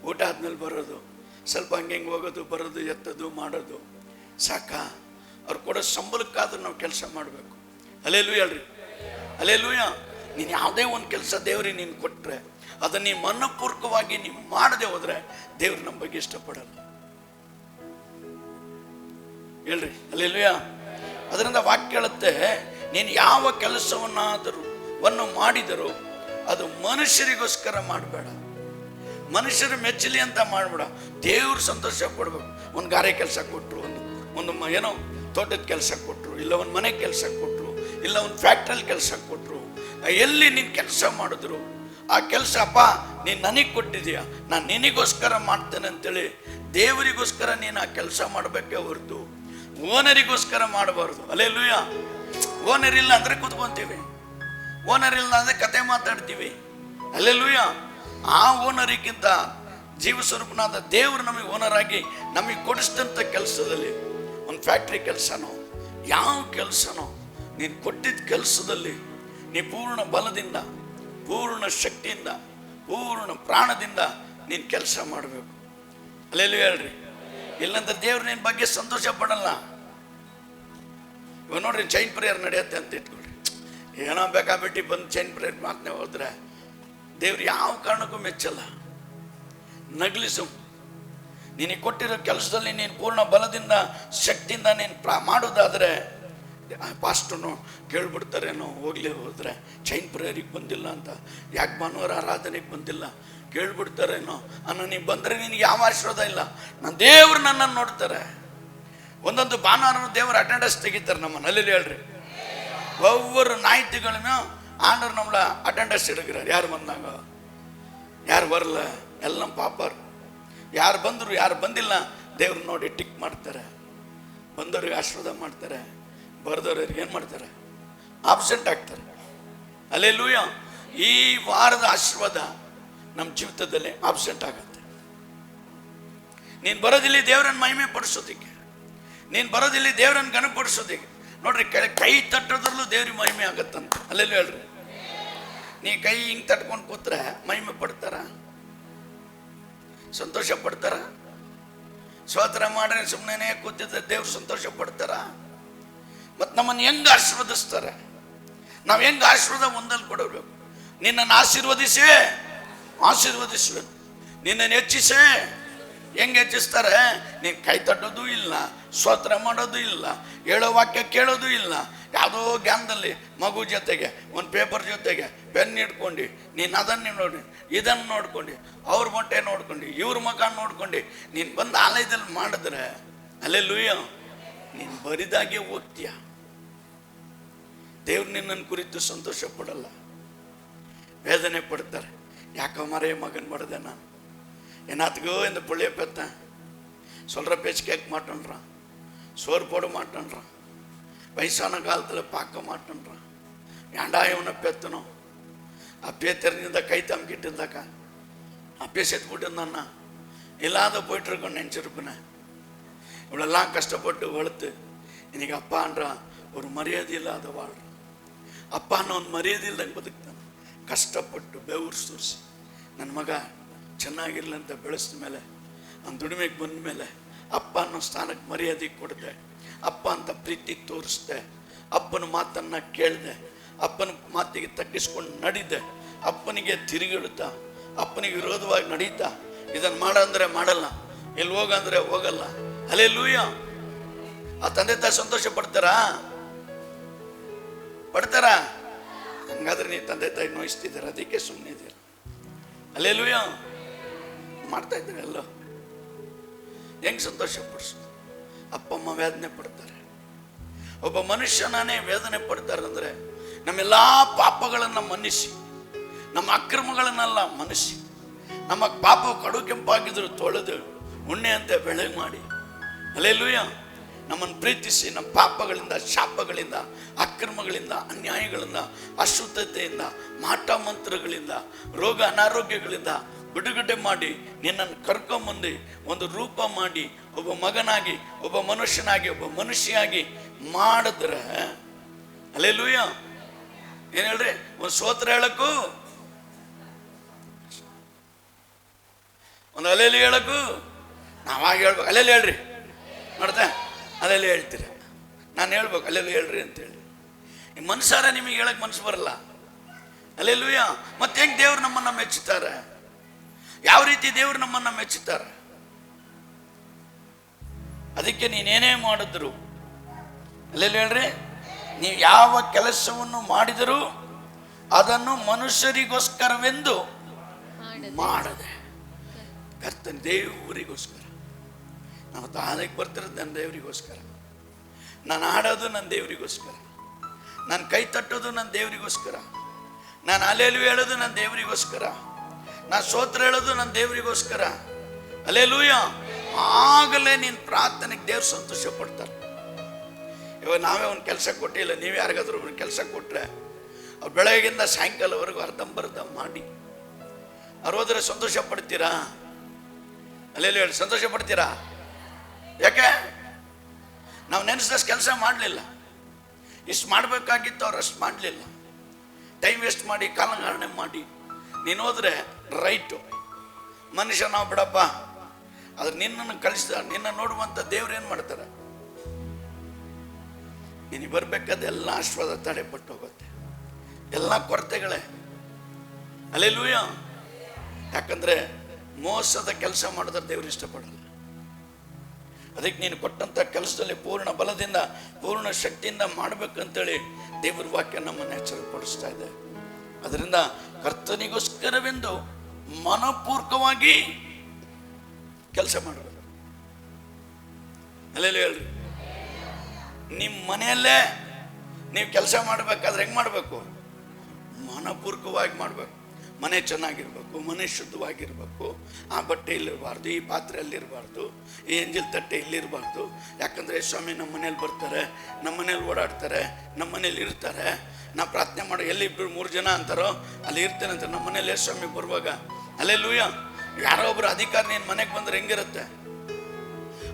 ಊಟ ಆದ್ಮೇಲೆ ಬರೋದು, ಸ್ವಲ್ಪ ಹಂಗೆ ಹೋಗೋದು ಬರೋದು, ಎತ್ತೋದು ಮಾಡೋದು. ಸಾಕಾ? ಅವ್ರು ಕೊಡೋ ಸಂಬಳಕ್ಕಾದ್ರೂ ನಾವು ಕೆಲಸ ಮಾಡಬೇಕು. ಹಲ್ಲೆಲೂಯಾ ಹೇಳ್ರಿ. ಹಲ್ಲೆಲೂಯಾ. ನೀನು ಯಾವುದೇ ಒಂದು ಕೆಲಸ ದೇವ್ರಿಗೆ ನೀನು ಕೊಟ್ಟರೆ ಅದನ್ನು ನೀನು ಮನಪೂರ್ವಕವಾಗಿ ನೀವು ಮಾಡದೆ ಹೋದರೆ ದೇವ್ರು ನಮ್ಮ ಬಗ್ಗೆ ಇಷ್ಟಪಡಲ್ಲ. ಹೇಳ್ರಿ. ಹಲ್ಲೆಲೂಯಾ. ಅದರಿಂದ ವಾಕ್ಯ ಹೇಳುತ್ತೆ, ನೀನು ಯಾವ ಕೆಲಸವನ್ನಾದರೂ ಮಾಡಿದರೂ ಅದು ಮನುಷ್ಯರಿಗೋಸ್ಕರ ಮಾಡಬೇಡ, ಮನುಷ್ಯರು ಮೆಚ್ಚಲಿ ಅಂತ ಮಾಡಬೇಡ, ದೇವ್ರು ಸಂತೋಷ ಪಡ್ಬೇಕು. ಒಂದು ಗಾರೆ ಕೆಲಸ ಕೊಟ್ಟರು, ಒಂದು ಏನೋ ತೋಟದ ಕೆಲಸ ಕೊಟ್ಟರು, ಇಲ್ಲ ಒಂದು ಮನೆ ಕೆಲಸ ಕೊಟ್ಟರು, ಇಲ್ಲ ಒಂದು ಫ್ಯಾಕ್ಟ್ರಿಯಲ್ಲಿ ಕೆಲಸ ಕೊಟ್ಟರು, ಎಲ್ಲಿ ನೀನು ಕೆಲಸ ಮಾಡಿದ್ರು ಆ ಕೆಲಸ, ಅಪ್ಪ ನೀನು ನನಗೆ ಕೊಟ್ಟಿದೀಯ, ನಾನು ನಿನಗೋಸ್ಕರ ಮಾಡ್ತೇನೆ ಅಂತೇಳಿ ದೇವರಿಗೋಸ್ಕರ ನೀನು ಆ ಕೆಲಸ ಮಾಡಬೇಕೇ ಹೊರತು ಓನರಿಗೋಸ್ಕರ ಮಾಡಬಾರ್ದು. ಹಲ್ಲೆಲೂಯಾ. ಓನರ್ ಇಲ್ಲ ಅಂದರೆ ಕೂತ್ಕೊಂತೀವಿ, ಓನರ್ ಇಲ್ಲ ಅಂದರೆ ಕತೆ ಮಾತಾಡ್ತೀವಿ. ಹಲ್ಲೆಲೂಯಾ. ಆ ಓನರಿಗಿಂತ ಜೀವಸ್ವರೂಪನಾದ ದೇವರು ನಮಗೆ ಓನರ್ ಆಗಿ ನಮಗೆ ಕೊಡಿಸಿದಂಥ ಕೆಲಸದಲ್ಲಿ, ಒಂದು ಫ್ಯಾಕ್ಟ್ರಿ ಕೆಲಸನೋ ಯಾವ ಕೆಲಸನೋ, ನೀನು ಕೊಟ್ಟಿದ್ದ ಕೆಲಸದಲ್ಲಿ ನೀ ಪೂರ್ಣ ಬಲದಿಂದ, ಪೂರ್ಣ ಶಕ್ತಿಯಿಂದ, ಪೂರ್ಣ ಪ್ರಾಣದಿಂದ ನೀನು ಕೆಲಸ ಮಾಡಬೇಕು. ಹಲ್ಲೆಲೂಯಾ ಹೇಳ್ರಿ. ಇಲ್ಲಂದ್ರೆ ದೇವ್ರು ನಿನ್ನ ಬಗ್ಗೆ ಸಂತೋಷ ಪಡಲ್ಲ. ಇವಾಗ ನೋಡ್ರಿ, ಚೈನ್ ಪ್ರೇಯರ್ ನಡೆಯುತ್ತೆ ಅಂತ ಇಟ್ಕೊಳ್ರಿ, ಏನೋ ಬೇಕಾಬಿಟ್ಟು ಬಂದು ಚೈನ್ ಪ್ರೇಯರ್ ಮಾತನೇ ಹೋದ್ರೆ ದೇವ್ರು ಯಾವ ಕಾರಣಕ್ಕೂ ಮೆಚ್ಚಲ್ಲ. ನಗ್ಲಿಸು. ನಿನಗೆ ಕೊಟ್ಟಿರೋ ಕೆಲಸದಲ್ಲಿ ನೀನು ಪೂರ್ಣ ಬಲದಿಂದ ಶಕ್ತಿಯಿಂದ ನೀನು ಮಾಡೋದಾದರೆ, ಪಾಸ್ಟರ್ನು ಕೇಳ್ಬಿಡ್ತಾರೇನೋ, ಹೋಗ್ಲಿ ಹೋದರೆ ಚೈನ್ ಪ್ರೇಯರಿಗೆ ಬಂದಿಲ್ಲ ಅಂತ, ಯಾಕೆ ಭಾನುವಾರ ಆರಾಧನೆಗೆ ಬಂದಿಲ್ಲ ಕೇಳ್ಬಿಡ್ತಾರೇನೋ ಅನ್ನೋ. ನೀವು ಬಂದರೆ ನಿನಗೆ ಯಾವ ಆಶೀರ್ವಾದ ಇಲ್ಲ. ನಾನು ದೇವ್ರು ನನ್ನನ್ನು ನೋಡ್ತಾರೆ. ಒಂದೊಂದು ಭಾನುವಾರ ದೇವರ ಅಟೆಂಡೆನ್ಸ್ ತೆಗಿತಾರೆ ನಮ್ಮನ್ನು. ಅಲ್ಲಿ ಹೇಳ್ರಿ, ஒவ்வொரு ஞாயிற்றுக்கிழமையும் ஆண்டவர் நம்மளை அட்டெண்டன்ஸ் எடுக்கிறார். யார் வந்தாங்க, யார் வரல, ಎಲ್ಲ ನಮ್ಮ ಪಾಪರು. ಯಾರು ಬಂದರು ಯಾರು ಬಂದಿಲ್ಲ ದೇವ್ರು ನೋಡಿ ಟಿಕ್ ಮಾಡ್ತಾರೆ. ಬಂದವ್ರಿಗೆ ಆಶೀರ್ವಾದ ಮಾಡ್ತಾರೆ, ಬರೆದವ್ರಿಗೆ ಏನು ಮಾಡ್ತಾರೆ, ಆಬ್ಸೆಂಟ್ ಆಗ್ತಾರೆ. ಹಲ್ಲೆಲೂಯ. ಈ ವಾರದ ಆಶೀರ್ವಾದ ನಮ್ಮ ಜೀವಿತದಲ್ಲಿ ಆಬ್ಸೆಂಟ್ ಆಗುತ್ತೆ. ನೀನು ಬರೋದಿಲ್ಲಿ ದೇವರನ್ನು ಮಹಿಮೆ ಪಡಿಸೋದಿಕ್ಕೆ, ನೀನು ಬರೋದಿಲ್ಲಿ ದೇವರನ್ನು ಘನಪಡಿಸೋದಿಕ್ಕೆ. ನೋಡ್ರಿ, ಕೈ ತಟ್ಟೋದ್ರಲ್ಲೂ ದೇವ್ರಿಗೆ ಮಹಿಮೆ ಆಗತ್ತಂತ. ಅಲ್ಲೆಲ್ಲೂ ಹೇಳ್ರಿ, ನೀ ಕೈ ಹಿಂಗೆ ತಟ್ಕೊಂಡು ಕೂತ್ರೆ ಮಹಿಮೆ ಪಡ್ತಾರ, ಸಂತೋಷ ಪಡ್ತಾರ? ಸ್ತೋತ್ರ ಮಾಡ್ರೆ ಸುಮ್ಮನೆ ಕೂತಿದ್ರೆ ದೇವ್ರು ಸಂತೋಷ ಪಡ್ತಾರ? ಮತ್ತು ನಮ್ಮನ್ನು ಹೆಂಗೆ ಆಶೀರ್ವದಿಸ್ತಾರೆ? ನಾವು ಹೆಂಗೆ ಆಶೀರ್ವಾದ ಒಂದಲ್ಲಿ ಕೊಡಬೇಕು? ನಿನ್ನನ್ನು ಆಶೀರ್ವದಿಸುವೆ, ನಿನ್ನನ್ನು ಹೆಚ್ಚಿಸೆ. ಹೆಂಗೆ ಹೆಚ್ಚಿಸ್ತಾರೆ? ನೀನು ಕೈ ತಟ್ಟೋದು ಇಲ್ಲ, ಸ್ತೋತ್ರ ಮಾಡೋದು ಇಲ್ಲ, ಹೇಳೋ ವಾಕ್ಯ ಕೇಳೋದು ಇಲ್ಲ. ಯಾವುದೋ ಜ್ಞಾನದಲ್ಲಿ ಮಗು ಜೊತೆಗೆ ಒಂದು ಪೇಪರ್ ಜೊತೆಗೆ ಪೆನ್ ಇಟ್ಕೊಂಡು ನೀನು ಅದನ್ನೇ ನೋಡಿ, ಇದನ್ನು ನೋಡ್ಕೊಂಡು, ಅವ್ರ ಮೊಟ್ಟೆ ನೋಡ್ಕೊಂಡು, ಇವ್ರ ಮುಖ ನೋಡ್ಕೊಂಡು ನೀನು ಬಂದು ಆಲಯದಲ್ಲಿ ಮಾಡಿದ್ರೆ ಹಲ್ಲೆಲೂಯ, ನೀನು ಬರಿದಾಗೆ ಹೋಗ್ತೀಯ. ದೇವ್ರು ನಿನ್ನನ್ನು ಕುರಿತು ಸಂತೋಷ ಪಡಲ್ಲ, வேதனை படுத்தார். யாக்கோ மறைய மகன் படுதே நான் என்னத்துக்கோ இந்த பிள்ளைய பெற்றேன், சொல்கிற பேச்சு கேட்க மாட்டேன்றான், சோறு போட மாட்டேன்றான், வயசான காலத்தில் பார்க்க மாட்டேன்றான். ஏன்டா இவனை பெற்றணும்? அப்பயே தெரிஞ்சிருந்தா கை தம்பிக்கிட்டு இருந்தாக்கா அப்பயே செத்து போட்டு இருந்தான்னா இல்லாத போயிட்டுருக்கோன்னு நினச்சிருப்பேனே. இவ்வளோலாம் கஷ்டப்பட்டு வளர்த்து இன்னைக்கு அப்பான்றான் ஒரு மரியாதை இல்லாத வாழ்கிறான். ಅಪ್ಪನ ಒಂದು ಮರ್ಯಾದೆ ಇಲ್ದಂಗೆ ಬದುಕ್ತಾನೆ. ಕಷ್ಟಪಟ್ಟು ಬೆವರು ಸುರಿಸಿ ನನ್ನ ಮಗ ಚೆನ್ನಾಗಿರಲಿ ಅಂತ ಬೆಳೆಸಿದ ಮೇಲೆ, ಅವ್ನ ದುಡಿಮೆಗೆ ಬಂದ ಮೇಲೆ ಅಪ್ಪ ಅನ್ನೋ ಸ್ಥಾನಕ್ಕೆ ಮರ್ಯಾದೆ ಕೊಡಿದೆ, ಅಪ್ಪ ಅಂತ ಪ್ರೀತಿ ತೋರಿಸ್ದೆ, ಅಪ್ಪನ ಮಾತನ್ನು ಕೇಳಿದೆ, ಅಪ್ಪನ ಮಾತಿಗೆ ತಗ್ಗಿಸ್ಕೊಂಡು ನಡೀದೆ, ಅಪ್ಪನಿಗೆ ತಿರುಗಿಡುತ್ತಾ, ಅಪ್ಪನಿಗೆ ವಿರೋಧವಾಗಿ ನಡೀತಾ, ಇದನ್ನು ಮಾಡಂದ್ರೆ ಮಾಡಲ್ಲ, ಇಲ್ಲಿ ಹೋಗಂದ್ರೆ ಹೋಗಲ್ಲ. ಹಲ್ಲೆಲೂಯ. ಆ ತಂದೆ ತಾಯಿ ಸಂತೋಷ ಪಡ್ತಾರಾ? ಹಂಗಾದ್ರೆ ನೀವು ತಂದೆ ತಾಯಿ ನೋಯಿಸ್ತಿದ್ದೀರ, ಅದಕ್ಕೆ ಸುಮ್ಮನೆ ಇದ್ದೀರ. ಹಲ್ಲೆಲೂಯ. ಮಾಡ್ತಾ ಇದ್ದೀರ ಎಲ್ಲ. ಹೆಂಗೆ ಸಂತೋಷ ಪಡಿಸೋದು? ಅಪ್ಪ ಅಮ್ಮ ವೇದನೆ ಪಡ್ತಾರೆ. ಒಬ್ಬ ಮನುಷ್ಯನೇ ವೇದನೆ ಪಡ್ತಾರೆ ಅಂದರೆ ನಮ್ಮೆಲ್ಲ ಪಾಪಗಳನ್ನು ಮನ್ನಿಸಿ, ನಮ್ಮ ಅಕ್ರಮಗಳನ್ನೆಲ್ಲ ಮನ್ನಿಸಿ, ನಮ್ಮ ಪಾಪ ಕಡು ಕೆಂಪಾಗಿದ್ರು ತೊಳೆದು ಉಣ್ಣೆ ಅಂತ ಬೆಳಗ್ಗೆ ಮಾಡಿ, ಹಲ್ಲೆಲೂಯ, ನಮ್ಮನ್ನು ಪ್ರೀತಿಸಿ ನಮ್ಮ ಪಾಪಗಳಿಂದ, ಶಾಪಗಳಿಂದ, ಅಕ್ರಮಗಳಿಂದ, ಅನ್ಯಾಯಗಳಿಂದ, ಅಶುದ್ಧತೆಯಿಂದ, ಮಾಟ ಮಂತ್ರಗಳಿಂದ, ರೋಗ ಅನಾರೋಗ್ಯಗಳಿಂದ ಬಿಡುಗಡೆ ಮಾಡಿ ನಿನ್ನನ್ನು ಕರ್ಕೊಂಬಂದು ಒಂದು ರೂಪ ಮಾಡಿ ಒಬ್ಬ ಮಗನಾಗಿ, ಒಬ್ಬ ಮನುಷ್ಯನಾಗಿ, ಒಬ್ಬ ಮನುಷ್ಯಾಗಿ ಮಾಡಿದ್ರೆ ಹಲ್ಲೆಲೂಯ. ಏನು ಹೇಳ್ರಿ? ಒಂದು ಸ್ತೋತ್ರ ಹೇಳಕ್ಕೂ, ಒಂದು ಅಲೆಯಲ್ಲಿ ಹೇಳಕ್ಕೂ ನಾವಾಗ ಹೇಳ್ಬೇಕು. ಅಲ್ಲೆಲ್ಲಿ ಹೇಳ್ರಿ ನೋಡ್ತಾ, ಅಲ್ಲೆಲ್ಲಿ ಹೇಳ್ತೀರ, ನಾನು ಹೇಳ್ಬೇಕು ಅಲ್ಲೆಲ್ಲಿ ಹೇಳ್ರಿ ಅಂತೇಳಿ. ಈ ಮನ್ಸಾರ ನಿಮಗೆ ಹೇಳಕ್ಕೆ ಮನಸ್ಸು ಬರಲ್ಲ. ಅಲ್ಲೆಲ್ಲೂಯ. ಮತ್ತೆ ಹೆಂಗೆ ದೇವ್ರು ನಮ್ಮನ್ನು ಮೆಚ್ಚುತ್ತಾರೆ? ಯಾವ ರೀತಿ ದೇವ್ರು ನಮ್ಮನ್ನು ಮೆಚ್ಚುತ್ತಾರೆ? ಅದಕ್ಕೆ ನೀನೇನೇ ಮಾಡಿದ್ರು, ಅಲ್ಲೆಲ್ಲಿ ಹೇಳ್ರಿ, ನೀವು ಯಾವ ಕೆಲಸವನ್ನು ಮಾಡಿದರೂ ಅದನ್ನು ಮನುಷ್ಯರಿಗೋಸ್ಕರವೆಂದು ಮಾಡದೆ ಕರ್ತನ ದೇವರಿಗೋಸ್ಕರ. ನಾವು ತಾಲಕ್ಕೆ ಬರ್ತಿರೋದು ನನ್ನ ದೇವರಿಗೋಸ್ಕರ, ನಾನು ಆಡೋದು ನನ್ನ ದೇವರಿಗೋಸ್ಕರ, ನಾನು ಕೈ ತಟ್ಟೋದು ನನ್ನ ದೇವರಿಗೋಸ್ಕರ, ನಾನು ಅಲೆಲು ಹೇಳೋದು ನನ್ನ ದೇವರಿಗೋಸ್ಕರ, ನಾನು ಸ್ತೋತ್ರ ಹೇಳೋದು ನನ್ನ ದೇವರಿಗೋಸ್ಕರ. ಹಲ್ಲೆಲೂಯ. ಆಗಲೇ ನೀನು ಪ್ರಾರ್ಥನೆಗೆ ದೇವ್ರು ಸಂತೋಷ ಪಡ್ತಾರೆ. ಇವಾಗ ನಾವೇ ಒಂದು ಕೆಲಸ ಕೊಟ್ಟಿಲ್ಲ, ನೀವು ಯಾರಿಗಾದ್ರೂ ಒಂದು ಕೆಲಸ ಕೊಟ್ಟರೆ ಅವ್ರು ಬೆಳಗ್ಗಿಂದ ಸಾಯಂಕಾಲವರೆಗೂ ಅರ್ಧಂಬರ್ಧ ಮಾಡಿ ಅವ್ರು ಹೋದ್ರೆ ಸಂತೋಷ ಪಡ್ತೀರಾ? ಅಲ್ಲೆಲ್ಲ ಹೇಳಿ, ಸಂತೋಷ ಪಡ್ತೀರಾ? ಯಾಕೆ? ನಾವು ನೆನೆಸಿದಷ್ಟು ಕೆಲಸ ಮಾಡಲಿಲ್ಲ, ಇಷ್ಟು ಮಾಡಬೇಕಾಗಿತ್ತು ಅವ್ರು ಅಷ್ಟು ಮಾಡಲಿಲ್ಲ, ಟೈಮ್ ವೇಸ್ಟ್ ಮಾಡಿ ಕಾಲಹರಣೆ ಮಾಡಿ ನೀನು ಹೋದ್ರೆ ರೈಟು. ಮನುಷ್ಯ ನಾವು ಬಿಡಪ್ಪ, ಆದ್ರೆ ನಿನ್ನನ್ನು ಕಳಿಸಿದ, ನಿನ್ನ ನೋಡುವಂಥ ದೇವ್ರು ಏನು ಮಾಡ್ತಾರೆ? ನಿನಗೆ ಬರಬೇಕಾದ ಎಲ್ಲ ಆಶೀರ್ವಾದ ತಡೆಪಟ್ಟು ಹೋಗುತ್ತೆ, ಎಲ್ಲ ಕೊರತೆಗಳೇ. ಹಲ್ಲೆಲೂಯ. ಯಾಕಂದ್ರೆ ಮೋಸದ ಕೆಲಸ ಮಾಡಿದ್ರೆ ದೇವ್ರು ಇಷ್ಟಪಡಲ್ಲ. ಅದಕ್ಕೆ ನೀನು ಕೊಟ್ಟಂಥ ಕೆಲಸದಲ್ಲಿ ಪೂರ್ಣ ಬಲದಿಂದ, ಪೂರ್ಣ ಶಕ್ತಿಯಿಂದ ಮಾಡಬೇಕಂತೇಳಿ ದೇವರ ವಾಕ್ಯ ನಮ್ಮನ್ನು ಎಚ್ಚರಪಡಿಸ್ತಾ ಇದೆ. ಅದರಿಂದ ಕರ್ತನಿಗೋಸ್ಕರವೆಂದು ಮನಪೂರ್ವಕವಾಗಿ ಕೆಲಸ ಮಾಡಬೇಕು. ಅಲ್ಲೆಲ್ಲ ಹೇಳ್ರಿ, ನಿಮ್ಮ ಮನೆಯಲ್ಲೇ ನೀವು ಕೆಲಸ ಮಾಡಬೇಕಾದ್ರೆ ಹೆಂಗೆ ಮಾಡಬೇಕು? ಮನಪೂರ್ವಕವಾಗಿ ಮಾಡಬೇಕು. ಮನೆ ಚೆನ್ನಾಗಿರ್ಬೇಕು, ಮನೆ ಶುದ್ಧವಾಗಿರ್ಬೇಕು, ಆ ಬಟ್ಟೆ ಇಲ್ಲಿರಬಾರ್ದು, ಈ ಪಾತ್ರೆಯಲ್ಲಿರಬಾರ್ದು, ಈ ಎಂಜಿಲ್ ತಟ್ಟೆ ಇಲ್ಲಿರಬಾರ್ದು. ಯಾಕಂದರೆ ಸ್ವಾಮಿ ನಮ್ಮ ಮನೇಲಿ ಬರ್ತಾರೆ, ನಮ್ಮ ಮನೇಲಿ ಓಡಾಡ್ತಾರೆ, ನಮ್ಮ ಮನೇಲಿ ಇರ್ತಾರೆ. ನಾ ಪ್ರಾರ್ಥನೆ ಮಾಡೋ ಎಲ್ಲಿ 2-3 ಜನ ಅಂತಾರೋ ಅಲ್ಲಿ ಇರ್ತೇನೆ ಅಂತ. ನಮ್ಮ ಮನೇಲಿ ಸ್ವಾಮಿ ಬರುವಾಗ ಅಲ್ಲೆಲ್ಲೂಯ್ಯ ಯಾರೋ ಒಬ್ಬರು ಅಧಿಕಾರಿ ನಿನ್ನ ಮನೆಗೆ ಬಂದರೆ ಹೆಂಗಿರುತ್ತೆ?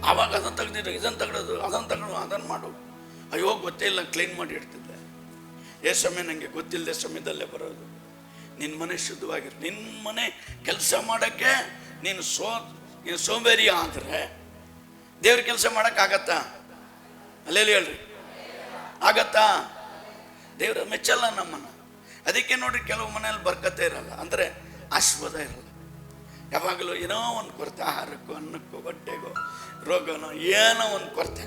ಆವಾಗ ಅದನ್ನು ತೆಗ್ದಿದ್ದು, ಇದನ್ನು ತೆಗೆದು, ಅದನ್ನು ತಗೊಂಡು, ಅದನ್ನು ಮಾಡು. ಅಯ್ಯೋ ಗೊತ್ತೇ ಇಲ್ಲ, ಕ್ಲೀನ್ ಮಾಡಿ ಇಡ್ತಿದ್ದೆ. ಸ್ವಾಮಿ ನನಗೆ ಗೊತ್ತಿಲ್ಲದೆ ಸಮಯದಲ್ಲೇ ಬರೋದು. ನಿನ್ನ ಮನೆ ಶುದ್ಧವಾಗಿರು. ನಿನ್ನ ಮನೆ ಕೆಲಸ ಮಾಡೋಕ್ಕೆ ನೀನು ಸೋಂಬೇರಿ ಆದರೆ ದೇವ್ರ ಕೆಲಸ ಮಾಡೋಕ್ಕಾಗತ್ತಾ? ಅಲ್ಲೇಲಿ ಹೇಳ್ರಿ, ಆಗತ್ತಾ? ದೇವ್ರ ಮೆಚ್ಚಲ್ಲ ನಮ್ಮನ್ನು. ಅದಕ್ಕೆ ನೋಡ್ರಿ, ಕೆಲವು ಮನೆಯಲ್ಲಿ ಬರ್ಕತೆ ಇರಲ್ಲ, ಅಂದರೆ ಆಶೀರ್ವಾದ ಇರಲ್ಲ. ಯಾವಾಗಲೂ ಏನೋ ಒಂದು ಕೊರತೆ, ಆಹಾರಕ್ಕೋ, ಅನ್ನಕ್ಕೋ, ಬಟ್ಟೆಗೋ, ರೋಗನೋ, ಏನೋ ಒಂದು ಕೊರತೆ,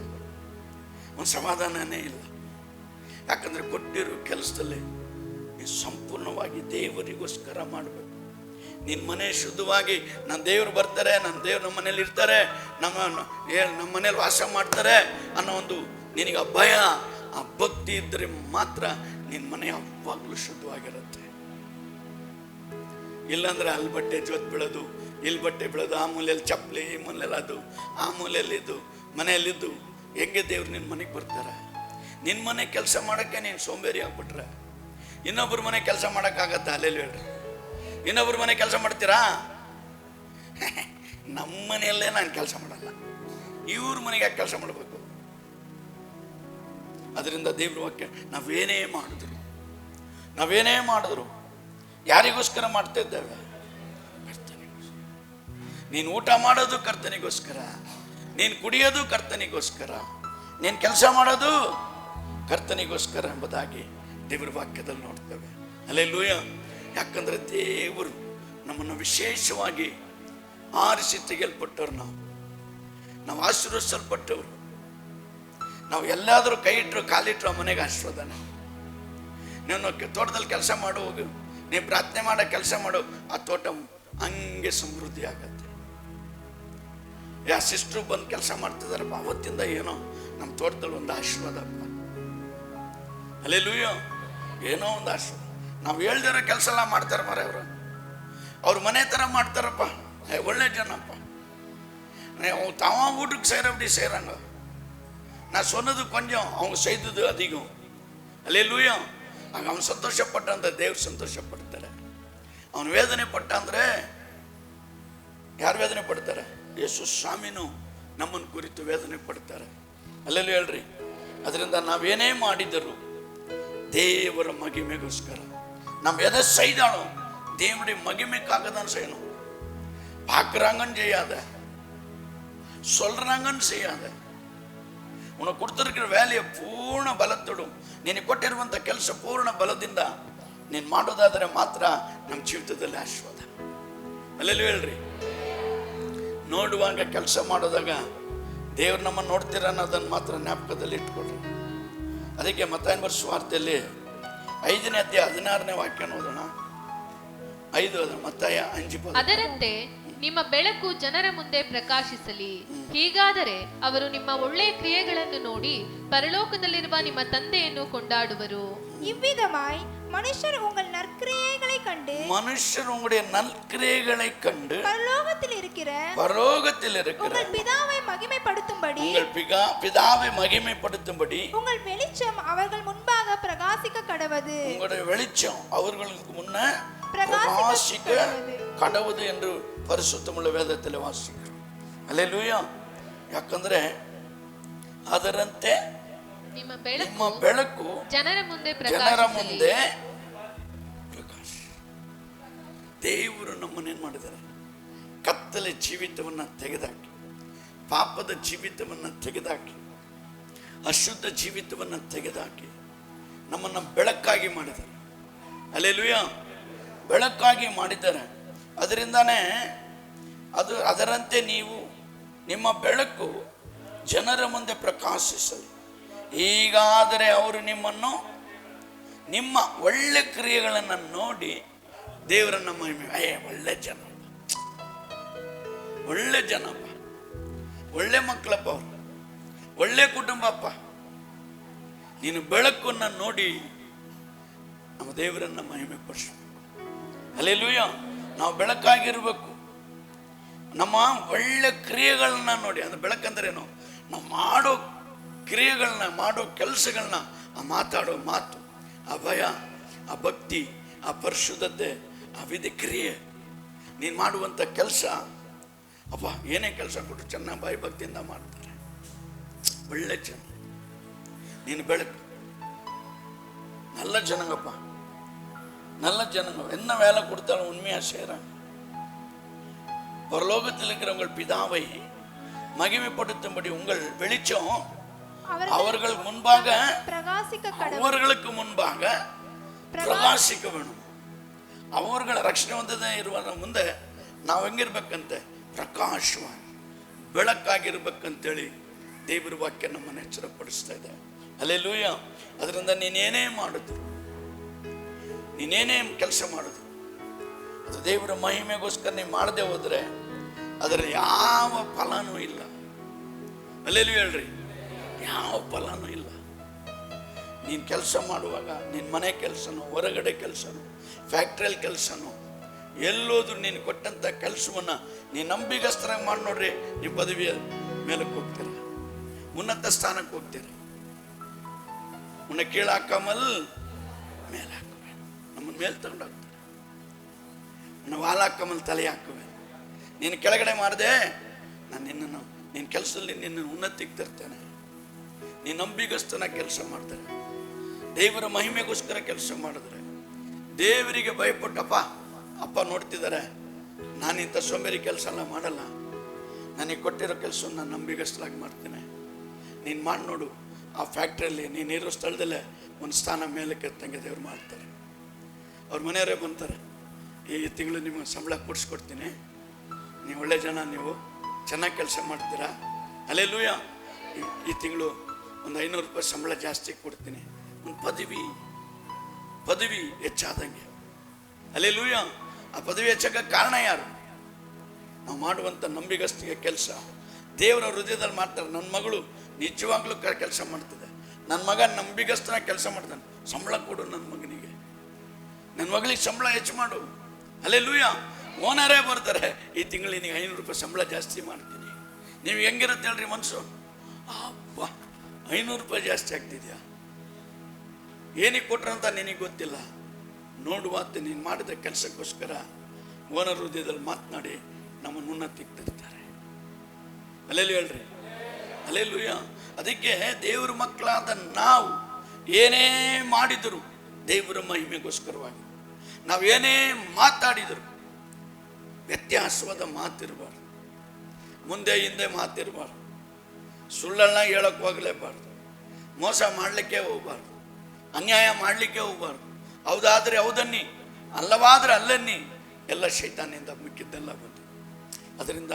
ಒಂದು ಸಮಾಧಾನನೇ ಇಲ್ಲ. ಯಾಕಂದರೆ ಕೊಟ್ಟಿರೋ ಕೆಲಸದಲ್ಲಿ ನೀನು ಸಂಪೂರ್ಣವಾಗಿ ದೇವರಿಗೋಸ್ಕರ ಮಾಡಬೇಕು. ನಿನ್ನ ಮನೆ ಶುದ್ಧವಾಗಿ, ನನ್ನ ದೇವರು ಬರ್ತಾರೆ, ನನ್ನ ದೇವ್ರು ನಮ್ಮ ಮನೇಲಿ ಇರ್ತಾರೆ, ನಮ್ಮ ಮನೇಲಿ ವಾಸ ಮಾಡ್ತಾರೆ ಅನ್ನೋ ಒಂದು ನಿನಗೆ ಭಯ, ಆ ಭಕ್ತಿ ಇದ್ದರೆ ಮಾತ್ರ ನಿನ್ನ ಮನೆ ಯಾವಾಗಲೂ ಶುದ್ಧವಾಗಿರುತ್ತೆ. ಇಲ್ಲಾಂದ್ರೆ ಅಲ್ಲಿ ಬಟ್ಟೆ ಜೋತ್ ಬೀಳೋದು, ಇಲ್ಲಿ ಬಟ್ಟೆ ಬೀಳೋದು, ಆ ಮೂಲೆಯಲ್ಲಿ ಚಪ್ಪಲಿ, ಈ ಮೂಲೆಯಲ್ಲಿ ಅದು, ಆ ಮೂಲೆಯಲ್ಲಿ ಇದು, ಮನೆಯಲ್ಲಿದ್ದು ಹೆಂಗೆ ದೇವ್ರು ನಿನ್ನ ಮನೆಗೆ ಬರ್ತಾರೆ? ನಿನ್ನ ಮನೆ ಕೆಲಸ ಮಾಡೋಕ್ಕೆ ನೀನು ಸೋಂಬೇರಿ ಆಗ್ಬಿಟ್ರೆ ಇನ್ನೊಬ್ಬರ ಮನೆ ಕೆಲಸ ಮಾಡೋಕ್ಕಾಗತ್ತಾ? ಅಲ್ಲೆಲ್ಲಿ ಹೇಳ್ರಿ, ಇನ್ನೊಬ್ಬರ ಮನೆ ಕೆಲಸ ಮಾಡ್ತೀರಾ? ನಮ್ಮ ಮನೆಯಲ್ಲೇ ನಾನು ಕೆಲಸ ಮಾಡಲ್ಲ, ಇವ್ರ ಮನೆಗೆ ಯಾಕೆ ಕೆಲಸ ಮಾಡಬೇಕು? ಅದರಿಂದ ದೇವ್ರ ವಾಕ್ಯ ನಾವೇನೇ ಮಾಡಿದ್ರು ಯಾರಿಗೋಸ್ಕರ ಮಾಡ್ತಾ ಇದ್ದೇವೆ? ಕರ್ತನಿಗೋಸ್ಕರ. ನೀನು ಊಟ ಮಾಡೋದು ಕರ್ತನಿಗೋಸ್ಕರ, ನೀನು ಕುಡಿಯೋದು ಕರ್ತನಿಗೋಸ್ಕರ, ನೀನು ಕೆಲಸ ಮಾಡೋದು ಕರ್ತನಿಗೋಸ್ಕರ ಎಂಬುದಾಗಿ ದೇವರ ವಾಕ್ಯದಲ್ಲಿ ನೋಡ್ತೇವೆ. ಹಲ್ಲೆಲೂಯಾ. ಯಾಕಂದರೆ ದೇವರು ನಮ್ಮನ್ನು ವಿಶೇಷವಾಗಿ ಆರಿಸಿ ತೆಗೆಯಲ್ಪಟ್ಟವ್ರು. ನಾವು ಆಶೀರ್ವದಿಸಲ್ಪಟ್ಟವರು. ನಾವು ಎಲ್ಲಾದರೂ ಕೈ ಇಟ್ಟರು, ಕಾಲಿಟ್ಟರು, ಆ ಮನೆಗೆ ಆಶೀರ್ವಾದನೆ. ನೀನು ತೋಟದಲ್ಲಿ ಕೆಲಸ ಮಾಡು, ಹೋಗು, ನೀವು ಪ್ರಾರ್ಥನೆ ಮಾಡೋ ಕೆಲಸ ಮಾಡು, ಆ ತೋಟ ಹಂಗೆ ಸಮೃದ್ಧಿ ಆಗತ್ತೆ. ಸಿಸ್ಟ್ರು ಬಂದು ಕೆಲಸ ಮಾಡ್ತಿದಾರಪ್ಪ, ಅವತ್ತಿಂದ ಏನೋ ನಮ್ಮ ತೋಟದಲ್ಲಿ ಒಂದು ಆಶೀರ್ವಾದಪ್ಪ. ಹಲ್ಲೆಲೂಯಾ. ಏನೋ ಒಂದು ಆಶೀರ್ವಾದ. ನಾವು ಹೇಳ್ದಿರೋ ಕೆಲಸ ಎಲ್ಲ ಮಾಡ್ತಾರೆ ಮರ ಅವರು, ಅವ್ರ ಮನೆ ಥರ ಮಾಡ್ತಾರಪ್ಪ. ಒಳ್ಳೆ ಜನಪ್ಪ. ತಾವ ಊಟಕ್ಕೆ ಸೇರಂಗ ನಾ ಸೊನ್ನದು ಕೊಂಚಂ அவங்க செய்தது அதிகம். அல்லேலூயா. ಆಗ ಅವನು ಸಂತೋಷಪಟ್ಟ ಅಂದ್ರೆ ದೇವ್ರು ಸಂತೋಷ ಪಡ್ತಾರೆ. ಅವನು ವೇದನೆ ಪಟ್ಟ ಅಂದರೆ ಯಾರು ವೇದನೆ ಪಡ್ತಾರೆ? ಯೇಸು ಸ್ವಾಮಿನೂ ನಮ್ಮನ್ನು ಕುರಿತು ವೇದನೆ ಪಡ್ತಾರೆ. ಅಲ್ಲೆಲ್ಲೂ ಹೇಳ್ರಿ. ಅದರಿಂದ ನಾವೇನೇ ಮಾಡಿದರೂ தேவர மகிமைக்கோஸ்கர நம்ம எதை செய்தாலும் தேவனுடைய மகிமைக்காக தான் செய்யணும். பார்க்குறாங்கன்னு செய்யாத, சொல்றாங்கன்னு செய்யாத. உனக்கு கொடுத்திருக்கிற வேலையை ಪೂರ್ಣ ಬಲತೋடும், ನೀನು ಕೊಟ್ಟಿರುವಂಥ ಕೆಲಸ ಪೂರ್ಣ ಬಲದಿಂದ ನೀನು ಮಾಡೋದಾದರೆ ಮಾತ್ರ ನಮ್ಮ ಜೀವಿತದಲ್ಲಿ ಆಶೀರ್ವಾದ. ಅಲ್ಲೆಲ್ಲೂ ಹೇಳ್ರಿ. ನೋಡುವಾಗ ಕೆಲಸ ಮಾಡೋದಾಗ ದೇವ್ರು ನಮ್ಮನ್ನು ನೋಡ್ತೀರ ಅನ್ನೋದನ್ನು ಮಾತ್ರ ಜ್ಞಾಪಕದಲ್ಲಿ ಇಟ್ಕೊಳ್ರಿ. ಅದಕ್ಕೆ ಮತ್ತಾಯನ ಬರೆದ ಸುವಾರ್ತೆಯಲ್ಲಿ 5ನೇ ಅಧ್ಯಾಯ 16ನೇ ವಾಕ್ಯ ಓದೋಣ. 5 ಮತ್ತಾಯ 5. ಅದರಂತೆ ನಿಮ್ಮ ಬೆಳಕು ಜನರ ಮುಂದೆ ಪ್ರಕಾಶಿಸಲಿ, ಹೀಗಾದರೆ ಅವರು ನಿಮ್ಮ ಒಳ್ಳೆಯ ಕ್ರಿಯೆಗಳನ್ನು ನೋಡಿ ಪರಲೋಕದಲ್ಲಿರುವ ನಿಮ್ಮ ತಂದೆಯನ್ನು ಕೊಂಡಾಡುವರು. இவ்விதமாய் மனுஷர் உங்கள் நற்கிரியைகளை கண்டு உங்களுடைய நற்கிரியைகளை கண்டு பரலோகத்தில் இருக்கிற உங்கள் பிதாவை மகிமைப்படுத்தும்படி உங்கள் வெளிச்சம் அவர்கள் முன்பாக பிரகாசிக்க கடவது. உங்களுடைய வெளிச்சம் அவர்களுக்கு முன்ன பிரகாசிக்க கடவுது என்று ಪರಿಶುದ್ಧமுள்ள ವೇದದಲ್ಲಿ ವಾಸಿக்கிறோம். ಹಲ್ಲೆಲೂಯಾ. ಯಾಕಂದ್ರೆ ಅದರಂತೆ ನಿಮ್ಮ ಬೆಳಕು ಜನರ ಮುಂದೆ ಪ್ರಕಾಶ. ದೇವರು ನಮ್ಮನ್ನೇನು ಮಾಡಿದ್ದಾರೆ? ಕತ್ತಲೆ ಜೀವಿತವನ್ನು ತೆಗೆದಾಕಿ, ಪಾಪದ ಜೀವಿತವನ್ನು ತೆಗೆದಾಕಿ, ಅಶುದ್ಧ ಜೀವಿತವನ್ನು ತೆಗೆದಾಕಿ ನಮ್ಮನ್ನು ಬೆಳಕಾಗಿ ಮಾಡಿದ್ದಾರೆ. ಹಲ್ಲೆಲೂಯಾ. ಬೆಳಕಾಗಿ ಮಾಡಿದ್ದಾರೆ. ಅದರಿಂದಾನೇ ಅದರಂತೆ ನೀವು ನಿಮ್ಮ ಬೆಳಕು ಜನರ ಮುಂದೆ ಪ್ರಕಾಶಿಸಲಿ, ಹೀಗಾದರೆ ಅವರು ನಿಮ್ಮನ್ನು ನಿಮ್ಮ ಒಳ್ಳೆ ಕ್ರಿಯೆಗಳನ್ನು ನೋಡಿ ದೇವರನ್ನ ಮಹಿಮೆ. ಒಳ್ಳೆ ಜನ, ಒಳ್ಳೆ ಜನಪ್ಪ, ಒಳ್ಳೆ ಮಕ್ಕಳಪ್ಪ, ಅವರು ಒಳ್ಳೆ ಕುಟುಂಬಪ್ಪ. ನೀನು ಬೆಳಕನ್ನು ನೋಡಿ ನಮ್ಮ ದೇವರನ್ನ ಮಹಿಮೆ ಪಡಿಸು. ಹಲ್ಲೆಲೂಯಾ. ನಾವು ಬೆಳಕಾಗಿರ್ಬೇಕು. ನಮ್ಮ ಒಳ್ಳೆ ಕ್ರಿಯೆಗಳನ್ನ ನೋಡಿ, ಅದು ಬೆಳಕಂದ್ರೇನು? ನಾವು ಮಾಡೋ ಕ್ರಿಯೆಗಳನ್ನ, ಮಾಡೋ ಕೆಲಸಗಳನ್ನ, ಆ ಮಾತಾಡೋ ಮಾತು, ಆ ಭಯ, ಆ ಭಕ್ತಿ, ಆ ಪರಿಶುದ್ಧತೆ, ಆ ವಿಧಿ ಕ್ರಿಯೆ, ನೀನು ಮಾಡುವಂಥ ಕೆಲಸ, ಅಪ್ಪ ಏನೇ ಕೆಲಸ ಕೊಟ್ಟರು ಚೆನ್ನಾಗಿ ಬಾಯಿ ಭಕ್ತಿಯಿಂದ ಮಾಡ್ತಾರೆ, ಒಳ್ಳೆ ಜನ. ನೀನು ಬೆಳಕು, நல்ல ஜனங்கப்பா, நல்ல ஜனங்க. என்ன வேலை கொடுத்தாலும் உண்மையா செய்கிறாங்க. பரலோகத்தில் இருக்கிற உங்கள் பிதாவை மகிமைப்படுத்தும்படி உங்கள் வெளிச்சம் அவர்கள் முன்பாக, அவர்களுக்கு முன்பாக ಪ್ರಕಾಶಿಕ ವೇಣು. ಅವರುಗಳ ರಕ್ಷಣೆ ಹೊಂದದೇ ಇರುವ ಮುಂದೆ ನಾವು ಹೆಂಗಿರ್ಬೇಕಂತೆ? ಪ್ರಕಾಶವಾಗಿ ಬೆಳಕಾಗಿರ್ಬೇಕಂತೇಳಿ ದೇವರ ವಾಕ್ಯ ನಮ್ಮನ್ನು ಎಚ್ಚರಪಡಿಸ್ತಾ ಇದೆ. ಹಲ್ಲೆಲೂಯಾ. ಅದರಿಂದ ನೀನೇನೇ ಮಾಡಿದ್ರು, ನೀನೇನೇ ಕೆಲಸ ಮಾಡಿದ್ರು, ಅದು ದೇವರ ಮಹಿಮೆಗೋಸ್ಕರ ನೀವು ಮಾಡದೆ ಹೋದ್ರೆ ಅದರ ಯಾವ ಫಲನೂ ಇಲ್ಲ. ಹಲ್ಲೆಲೂಯಾ ಹೇಳ್ರಿ, ಯಾವ ಫಲನೂ ಇಲ್ಲ. ನೀನು ಕೆಲಸ ಮಾಡುವಾಗ ನಿನ್ನ ಮನೆ ಕೆಲಸನೋ, ಹೊರಗಡೆ ಕೆಲಸನೋ, ಫ್ಯಾಕ್ಟ್ರಿಯಲ್ಲಿ ಕೆಲಸನೋ, ಎಲ್ಲೋದ್ರೂ ನೀನು ಕೊಟ್ಟಂಥ ಕೆಲಸವನ್ನು ನೀನು ನಂಬಿಗಸ್ತರಾಗಿ ಮಾಡಿ ನೋಡ್ರಿ, ನೀವು ಪದವಿಯ ಮೇಲಕ್ಕೆ ಹೋಗ್ತೀರ, ಉನ್ನತ ಸ್ಥಾನಕ್ಕೆ ಹೋಗ್ತೀರ. ಉನ್ನ ಕೀಳಾಕಮಲ್ ಮೇಲೆ ಹಾಕುವೆ, ನಮ್ಮನ್ನ ಮೇಲೆ ತಗೊಂಡು ಹೋಗ್ತಾರೆ. ನಾವು ಹಾಲಾಕಮಲ್ ತಲೆ ಹಾಕುವೆ. ನೀನು ಕೆಳಗಡೆ ಮಾಡಿದೆ, ನಾನು ನಿನ್ನನ್ನು, ನಿನ್ನ ಕೆಲಸದಲ್ಲಿ ನಿನ್ನನ್ನು ಉನ್ನತಿಗೆ ತರ್ತೇನೆ. ನೀನು ನಂಬಿಗಸ್ತನ ಕೆಲಸ ಮಾಡ್ತಾರೆ, ದೇವರ ಮಹಿಮೆಗೋಸ್ಕರ ಕೆಲಸ ಮಾಡಿದ್ರೆ, ದೇವರಿಗೆ ಭಯಪಟ್ಟಪ್ಪ ಅಪ್ಪ ನೋಡ್ತಿದ್ದಾರೆ, ನಾನಿಂಥ ಸೋಂಬೇರಿ ಕೆಲಸ ಎಲ್ಲ ಮಾಡಲ್ಲ, ನನಗೆ ಕೊಟ್ಟಿರೋ ಕೆಲಸವನ್ನು ನಾನು ನಂಬಿಗಸ್ತಲಾಗಿ ಮಾಡ್ತೇನೆ, ನೀನು ಮಾಡಿ ನೋಡು. ಆ ಫ್ಯಾಕ್ಟ್ರಿಯಲ್ಲಿ ನೀನಿರೋ ಸ್ಥಳದಲ್ಲೇ ಒಂದು ಸ್ಥಾನ ಮೇಲಕ್ಕೆ ಎತ್ತಂಗೆ ದೇವ್ರು ಮಾಡ್ತಾರೆ. ಅವ್ರ ಮನೆಯವರೇ ಬಂತಾರೆ, ಈ ತಿಂಗಳು ನಿಮಗೆ ಸಂಬಳ ಕೊಡಿಸ್ಕೊಡ್ತೀನಿ, ನೀವು ಒಳ್ಳೆ ಜನ, ನೀವು ಚೆನ್ನಾಗಿ ಕೆಲಸ ಮಾಡ್ತೀರಾ, ಹಲ್ಲೆಲೂಯಾ, ಈ ತಿಂಗಳು ಒಂದು 500 ರೂಪಾಯಿ ಸಂಬಳ ಜಾಸ್ತಿ ಕೊಡ್ತೀನಿ. ಒಂದು ಪದವಿ ಹೆಚ್ಚಾದಂಗೆ. ಹಲ್ಲೆಲೂಯಾ. ಆ ಪದವಿ ಹೆಚ್ಚಕ್ಕೆ ಕಾರಣ ಯಾರು? ನಾವು ಮಾಡುವಂಥ ನಂಬಿಗಸ್ತಿಗೆ ಕೆಲಸ. ದೇವರ ಹೃದಯದಲ್ಲಿ ಮಾಡ್ತಾರೆ. ನನ್ನ ಮಗಳು ನಿಜವಾಗ್ಲೂ ಕೆಲಸ ಮಾಡ್ತಿದೆ, ನನ್ನ ಮಗ ನಂಬಿಗಸ್ತನ ಕೆಲಸ ಮಾಡ್ತಾನೆ, ಸಂಬಳ ಕೊಡು ನನ್ನ ಮಗನಿಗೆ, ನನ್ನ ಮಗಳಿಗೆ ಸಂಬಳ ಹೆಚ್ಚು ಮಾಡು. ಹಲ್ಲೆಲೂಯಾ. ಓನರೇ ಬರ್ತಾರೆ, ಈ ತಿಂಗಳು ನಿನಗೆ 500 ರೂಪಾಯಿ ಸಂಬಳ ಜಾಸ್ತಿ ಮಾಡ್ತೀನಿ. ನೀವು ಹೆಂಗಿರುತ್ತೆ ಹೇಳ್ರಿ ಮನಸ್ಸು? ಅಪ್ಪ 500 ರೂಪಾಯಿ ಜಾಸ್ತಿ ಆಗ್ತಿದ್ಯಾ, ಏನಿಗೆ ಕೊಟ್ರು ಅಂತ ನಿನಗೆ ಗೊತ್ತಿಲ್ಲ. ನೋಡುವಂತೆ ನೀನು ಮಾಡಿದ ಕೆಲಸಕ್ಕೋಸ್ಕರ ಓನರ್ ಹೃದಯದಲ್ಲಿ ಮಾತನಾಡಿ ನಮ್ಮನ್ನು ಉನ್ನತಿಗೆ ತರ್ತಾರೆ. ಹಲ್ಲೆಲೂಯಾ ಹೇಳ್ರಿ, ಹಲ್ಲೆಲೂಯಾ. ಅದಕ್ಕೆ ದೇವರ ಮಕ್ಕಳಾದ ನಾವು ಏನೇ ಮಾಡಿದರು ದೇವರ ಮಹಿಮೆಗೋಸ್ಕರವಾಗಿ, ನಾವು ಏನೇ ಮಾತಾಡಿದರು ವ್ಯತ್ಯಾಸವಾದ ಮಾತಿರಬಾರ್ದು, ಮುಂದೆ ಹಿಂದೆ ಮಾತಿರಬಾರ್ದು, ಸುಳ್ಳನ್ನ ಹೇಳಕ್ಕೆ ಹೋಗಲೇಬಾರ್ದು, ಮೋಸ ಮಾಡಲಿಕ್ಕೆ ಹೋಗಬಾರ್ದು, ಅನ್ಯಾಯ ಮಾಡಲಿಕ್ಕೆ ಹೋಗಬಾರ್ದು. ಹೌದಾದರೆ ಹೌದನ್ನಿ, ಅಲ್ಲವಾದರೆ ಅಲ್ಲನ್ನಿ, ಎಲ್ಲ ಶೈತಾನಿಂದ ಮಿಕ್ಕಿದ್ದೆಲ್ಲ ಬಂದು. ಅದರಿಂದ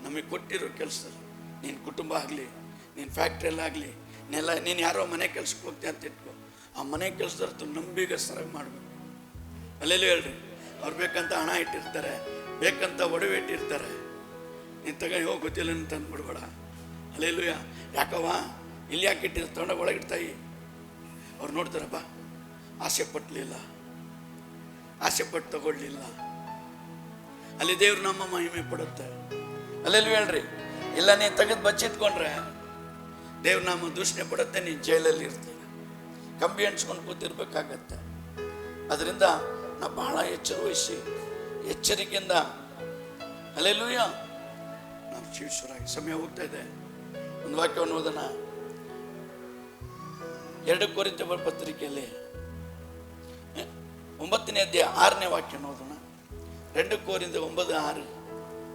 ನಮಗೆ ಕೊಟ್ಟಿರೋ ಕೆಲಸದಲ್ಲಿ ನಿನ್ನ ಕುಟುಂಬ ಆಗಲಿ, ನಿನ್ನ ಫ್ಯಾಕ್ಟ್ರಿಯಲ್ಲಾಗಲಿ, ನೀನು ಯಾರೋ ಮನೆ ಕೆಲ್ಸಕ್ಕೆ ಹೋಗ್ತೀಯ ಅಂತ ಇಟ್ಕೋ, ಆ ಮನೆ ಕೆಲಸದವ್ರದ್ದು ನಂಬಿಗಸ್ತರಾಗಿ ಮಾಡಬೇಕು. ಹಲ್ಲೆಲೂಯಾ ಹೇಳ್ರಿ. ಅವ್ರು ಬೇಕಂತ ಹಣ ಇಟ್ಟಿರ್ತಾರೆ, ಬೇಕಂತ ಒಡವೆ ಇಟ್ಟಿರ್ತಾರೆ, ನೀನು ತಗೋ ಗೊತ್ತಿಲ್ಲ ಅಂತ ಅಂದ್ಬಿಡ್ಬೇಡ. ಹಲ್ಲೆಲೂಯಾ. ಯಾಕವ್ವ ಇಲ್ಲಿ ಯಾಕೆ ಇಟ್ಟಿರ್ತಾರೆ, ತೊಗೊಂಡಾಗ ಒಳಗಿಡ್ತಾಯಿ. ಅವ್ರು ನೋಡ್ತಾರಪ್ಪ, ಆಸೆ ಪಟ್ಟಲಿಲ್ಲ, ಆಸೆ ಪಟ್ಟು ತಗೊಳ್ಳಿಲ್ಲ, ಅಲ್ಲಿ ದೇವ್ರು ನಮ್ಮ ಮಹಿಮೆ ಪಡುತ್ತೆ. ಹಲ್ಲೆಲೂಯಾ ಹೇಳ್ರಿ. ಇಲ್ಲ ನೀನು ತೆಗೆದು ಬಚ್ಚಿಟ್ಕೊಂಡ್ರೆ ದೇವ್ರ ನಮ್ಮ ದೂಷಣೆ ಪಡುತ್ತೆ, ನೀನು ಜೈಲಲ್ಲಿ ಇರ್ತೀಯ, ಕಂಬಿ ಅಂಟ್ಸ್ಕೊಂಡು ಕೂತಿರ್ಬೇಕಾಗತ್ತೆ. ಅದರಿಂದ ನಾವು ಬಹಳ ಎಚ್ಚರ ವಹಿಸಿ ಎಚ್ಚರಿಕೆಯಿಂದ ಹಲ್ಲೆಲೂಯಾ ನಾವು ಜೀವಿಸುವರಾಗಿ. ಸಮಯ ಹೋಗ್ತಾ ಇದೆ. ಒಂದು ವಾಕ್ಯವನ್ನು ಓದೋಣ. 2 ಕೊರಿಂಥಿಯರ ಪತ್ರಿಕೆಯಲ್ಲಿ 9ನೇ ಅಧ್ಯಾಯ 6ನೇ ವಾಕ್ಯ ಓದೋಣ. 2 ಕೊರಿಂಥಿಯர் 9:6.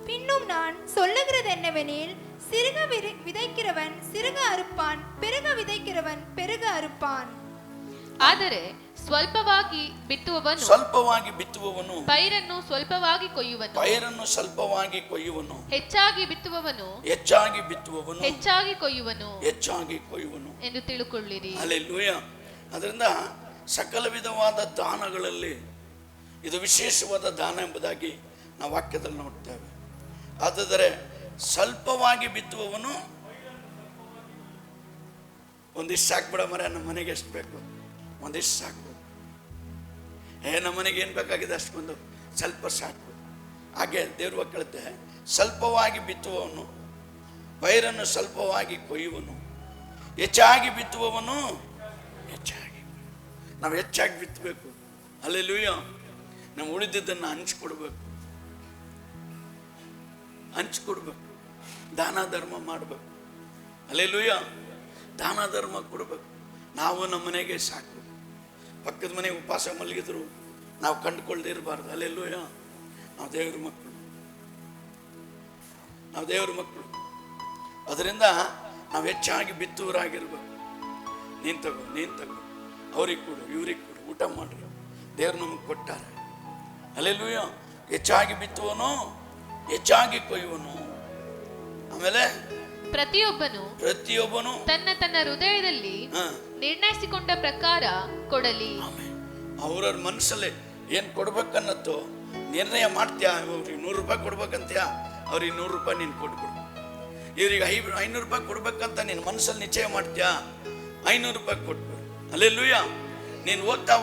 பின்னும் நான் சொல்லுகிறது என்னவெனில், சிறுக விதைக்கிறவன் சிறுக அறுப்பான், பெருக விதைக்கிறவன் பெருக அறுப்பான். ಆದರೆ ಸ್ವಲ್ಪವಾಗಿ ಬಿತ್ತುವವನು ಪೈರನ್ನು ಸ್ವಲ್ಪವಾಗಿ ಕೊಯ್ಯುವನು, ಹೆಚ್ಚಾಗಿ ಬಿತ್ತುವವನು ಹೆಚ್ಚಾಗಿ ಕೊಯ್ಯುವನು ಎಂದು ತಿಳುಕೊಳ್ಳಿರಿ. ಹಲ್ಲೆಲೂಯಾ. ಅದರಿಂದ ಸಕಲ ವಿಧವಾದ ದಾನಗಳಲ್ಲಿ ಇದು ವಿಶೇಷವಾದ ದಾನ ಎಂಬುದಾಗಿ ನಾವು ವಾಕ್ಯದಲ್ಲಿ ನೋಡ್ತೇವೆ. ಆದರೆ ಸ್ವಲ್ಪವಾಗಿ ಬಿತ್ತುವವನು, ಒಂದಿಷ್ಟು ಸಾಕ್ಬಿಡ ಮರ, ನಮ್ಮ ಮನೆಗೆ ಎಷ್ಟು ಬೇಕು ಒಂದಿಷ್ಟು ಸಾಕು, ನಮ್ಮ ಮನೆಗೆ ಏನು ಬೇಕಾಗಿದೆ ಅಷ್ಟೊಂದು ಸ್ವಲ್ಪ ಸಾಕು. ಹಾಗೆ ದೇವ್ರ ಮಕ್ಕಳತ್ತೆ, ಸ್ವಲ್ಪವಾಗಿ ಬಿತ್ತುವವನು ಪೈರನ್ನು ಸ್ವಲ್ಪವಾಗಿ ಕೊಯ್ಯುವನು, ಹೆಚ್ಚಾಗಿ ಬಿತ್ತುವವನು ಹೆಚ್ಚಾಗಿ. ನಾವು ಹೆಚ್ಚಾಗಿ ಬಿತ್ತಬೇಕು. ಹಲ್ಲೆಲೂಯ. ನಾವು ಉಳಿದಿದ್ದನ್ನು ಹಂಚ್ಕೊಡ್ಬೇಕು, ದಾನ ಧರ್ಮ ಮಾಡಬೇಕು. ಹಲ್ಲೆಲೂಯ. ದಾನ ಧರ್ಮ ಕೊಡಬೇಕು. ನಾವು ನಮ್ಮ ಮನೆಗೆ ಸಾಕು. ಪಕ್ಕದ ಮನೆಗೆ ಉಪವಾಸ ಮಲಗಿದ್ರು ನಾವು ಕಂಡುಕೊಳ್ಳದೆ ಇರಬಾರ್ದು. ಹಲ್ಲೆಲೂಯ. ನಾವು ದೇವ್ರ ಮಕ್ಕಳು. ಅದರಿಂದ ನಾವು ಹೆಚ್ಚಾಗಿ ಬಿತ್ತುವರಾಗಿರ್ಬೇಕು. ನೀನು ತಗೋ, ಅವ್ರಿಗೆ ಕೊಡು, ಇವ್ರಿಗೆ ಕೊಡು, ಊಟ ಮಾಡ್ರಿ, ದೇವ್ರು ನಮಗೆ ಕೊಟ್ಟಾರೆ. ಹಲ್ಲೆಲೂಯ. ಹೆಚ್ಚಾಗಿ ಬಿತ್ತುವನು ಹೆಚ್ಚಾಗಿ ಕೊಯ್ಯುವನು. ಆಮೇಲೆ ಪ್ರತಿಯೊಬ್ಬನು ತನ್ನ ಹೃದಯದಲ್ಲಿ ನಿರ್ಣಯಿಸಿಕೊಂಡ ಪ್ರಕಾರ ಕೊಡಲಿ. ಅವ್ರವ್ರ ಮನಸ್ಸಲ್ಲಿ ಏನ್ ಕೊಡ್ಬೇಕನ್ನತ್ತೋ ನಿರ್ಣಯ ಮಾಡ್ತೀಯಾ. ಇವ್ರಿಗೆ 100 ರೂಪಾಯಿ ಕೊಡ್ಬೇಕಂತ್ಯಾ, ಅವ್ರಿಗೆ 100 ರೂಪಾಯಿ ನೀನು ಕೊಟ್ಬಿಡು. ಇವ್ರಿಗೆ 500 ರೂಪಾಯಿ ಕೊಡ್ಬೇಕಂತ ನೀನು ಮನಸ್ಸಲ್ಲಿ ನಿಶ್ಚಯ ಮಾಡ್ತೀಯಾ, 500 ರೂಪಾಯಿ ಕೊಟ್ಬಿಡು. ಹಲ್ಲೆಲೂಯ. ನೀನು ಹೋಗ್ತಾ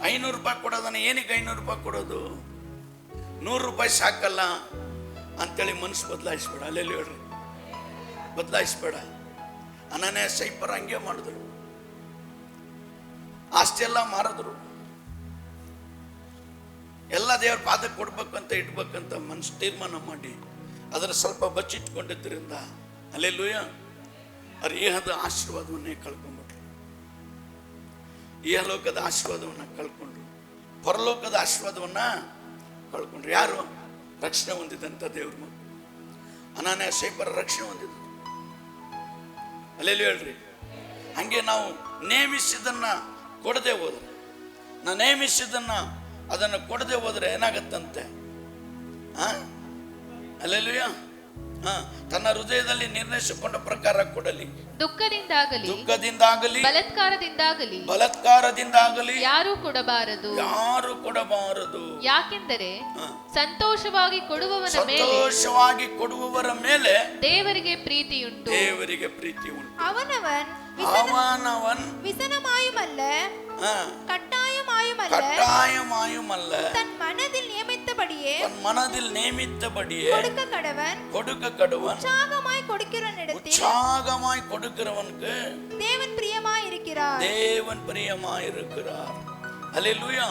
500 ರೂಪಾಯಿ ಕೊಡೋದನ್ನ ಏನಕ್ಕೆ 500 ರೂಪಾಯಿ ಕೊಡೋದು, 100 ರೂಪಾಯಿ ಸಾಕಲ್ಲ ಅಂತೇಳಿ ಮನಸ್ಸು ಬದಲಾಯಿಸ್ಬೇಡ. ಹಲ್ಲೆಲೂಯ. ಬದಲಾಯಿಸ್ಬೇಡ. ಅನನ್ಯ ಸೈಪರ ಹಂಗೆ ಮಾಡಿದ್ರು, ಆಸ್ತಿ ಎಲ್ಲ ಮಾರಿದ್ರು, ಎಲ್ಲ ದೇವ್ರ ಪಾದಕ್ಕೆ ಕೊಡ್ಬೇಕಂತ ಇಡ್ಬೇಕಂತ ಮನಸ್ಸು ತೀರ್ಮಾನ ಮಾಡಿ ಅದರ ಸ್ವಲ್ಪ ಬಚ್ಚಿಟ್ಕೊಂಡಿದ್ದರಿಂದ ಹಲ್ಲೆಲೂಯ ಅವ್ರು ಇಹದ ಆಶೀರ್ವಾದವನ್ನೇ ಕಳ್ಕೊಂಡ್ಬಿಟ್ರು. ಇಹಲೋಕದ ಆಶೀರ್ವಾದವನ್ನ ಕಳ್ಕೊಂಡ್ರು, ಪರಲೋಕದ ಆಶೀರ್ವಾದವನ್ನ ಕಳ್ಕೊಂಡ್ರು. ಯಾರು? ರಕ್ಷಣೆ ಹೊಂದಿದಂಥ ದೇವ್ರ ಮಕ್ಕಳು. ಅನನ್ಯ ಸೈಪರ ರಕ್ಷಣೆ ಹೊಂದಿದ್ರು. ಹಲ್ಲೆಲೂಯ ಹೇಳ್ರಿ. ಹಂಗೆ ನಾವು ನೇಮಿಸಿದ್ದನ್ನ ಕೊಡದೆ ಹೋದ್ರೆ, ಅದನ್ನು ಕೊಡದೆ ಹೋದ್ರೆ ಏನಾಗತ್ತಂತೆ? ಹಲ್ಲೆಲೂಯ. ತನ್ನ ಹೃದಯದಲ್ಲಿ ನಿರ್ಣಯಿಸಿಕೊಂಡ ಪ್ರಕಾರ ಕೊಡಲಿ. ದುಃಖದಿಂದಾಗಲಿ ಬಲಾತ್ಕಾರದಿಂದಾಗಲಿ ಯಾರು ಕೊಡಬಾರದು. ಯಾಕೆಂದರೆ ಸಂತೋಷವಾಗಿ ಕೊಡುವವರ ಮೇಲೆ ದೇವರಿಗೆ ಪ್ರೀತಿಯುಂಟು. അവനവൻ വിസനമായുമല്ല കട്ടായമായുമല്ല തൻ മനതിൽ നിയമിത്തപടിയെ കൊടുക്ക കടവൻ உற்சாகமாய் கொடுக்கிறவனுக்கு தேவன் பிரியமாயிருக்கிறார். ಹಲ್ಲೆಲೂಯಾ.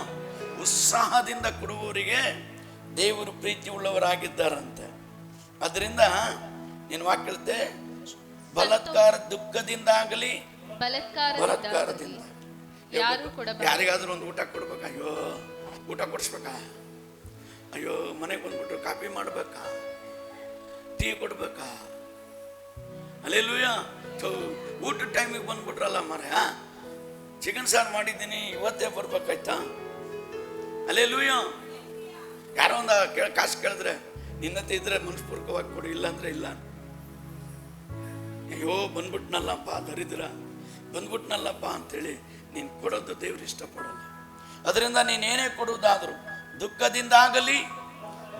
ಉತ್ಸಾಹದಿಂದ ಕೊಡುವವರಿಗೆ ದೇವರು ಪ್ರೀತಿ ಉಳ್ಳವರಾಗಿದ್ದಾರಂತೆ. ಅದರಿಂದ ನೀನು ವಾಕ್ಯತೆ ಬಲಾತ್ಕಾರ ದುಃಖದಿಂದಾಗಲಿ ಬಲಾತ್ಕಾರದಿಂದ ಯಾರಿಗಾದ್ರೂ ಒಂದು ಊಟ ಕೊಡ್ಬೇಕಾ? ಅಯ್ಯೋ ಊಟ ಕೊಡಿಸ್ಬೇಕಾ? ಅಯ್ಯೋ ಮನೆಗೆ ಬಂದ್ಬಿಟ್ರು ಕಾಫಿ ಮಾಡ್ಬೇಕಾ, ಟೀ ಕೊಡ್ಬೇಕಾ? ಹಲ್ಲೆಲೂಯಾ. ಊಟದ ಟೈಮಿಗೆ ಬಂದ್ಬಿಟ್ರಲ್ಲ ಮಾರ್ರೆ, ಚಿಕನ್ ಸಾರು ಮಾಡಿದ್ದೀನಿ ಇವತ್ತೇ ಬರ್ಬೇಕಾಯ್ತಾ? ಹಲ್ಲೆಲೂಯಾ. ಯಾರೋ ಒಂದು ಕಾಸು ಕೇಳಿದ್ರೆ ನಿನ್ನತ್ತೆ ಇದ್ರೆ ಮನಸ್ಪೂರ್ವಕವಾಗಿ ಕೊಡು, ಇಲ್ಲಾಂದ್ರೆ ಇಲ್ಲ. ಅಯ್ಯೋ ಬಂದ್ಬಿಟ್ನಲ್ಲಪ್ಪ, ದರಿದ್ರ ಬಂದ್ಬಿಟ್ನಲ್ಲಪ್ಪ ಅಂತೇಳಿ ನೀನು ಕೊಡೋದು ದೇವ್ರು ಇಷ್ಟಪಡಲ್ಲ. ಅದರಿಂದ ನೀನೇನೇ ಕೊಡುವುದಾದರೂ ದುಃಖದಿಂದಾಗಲಿ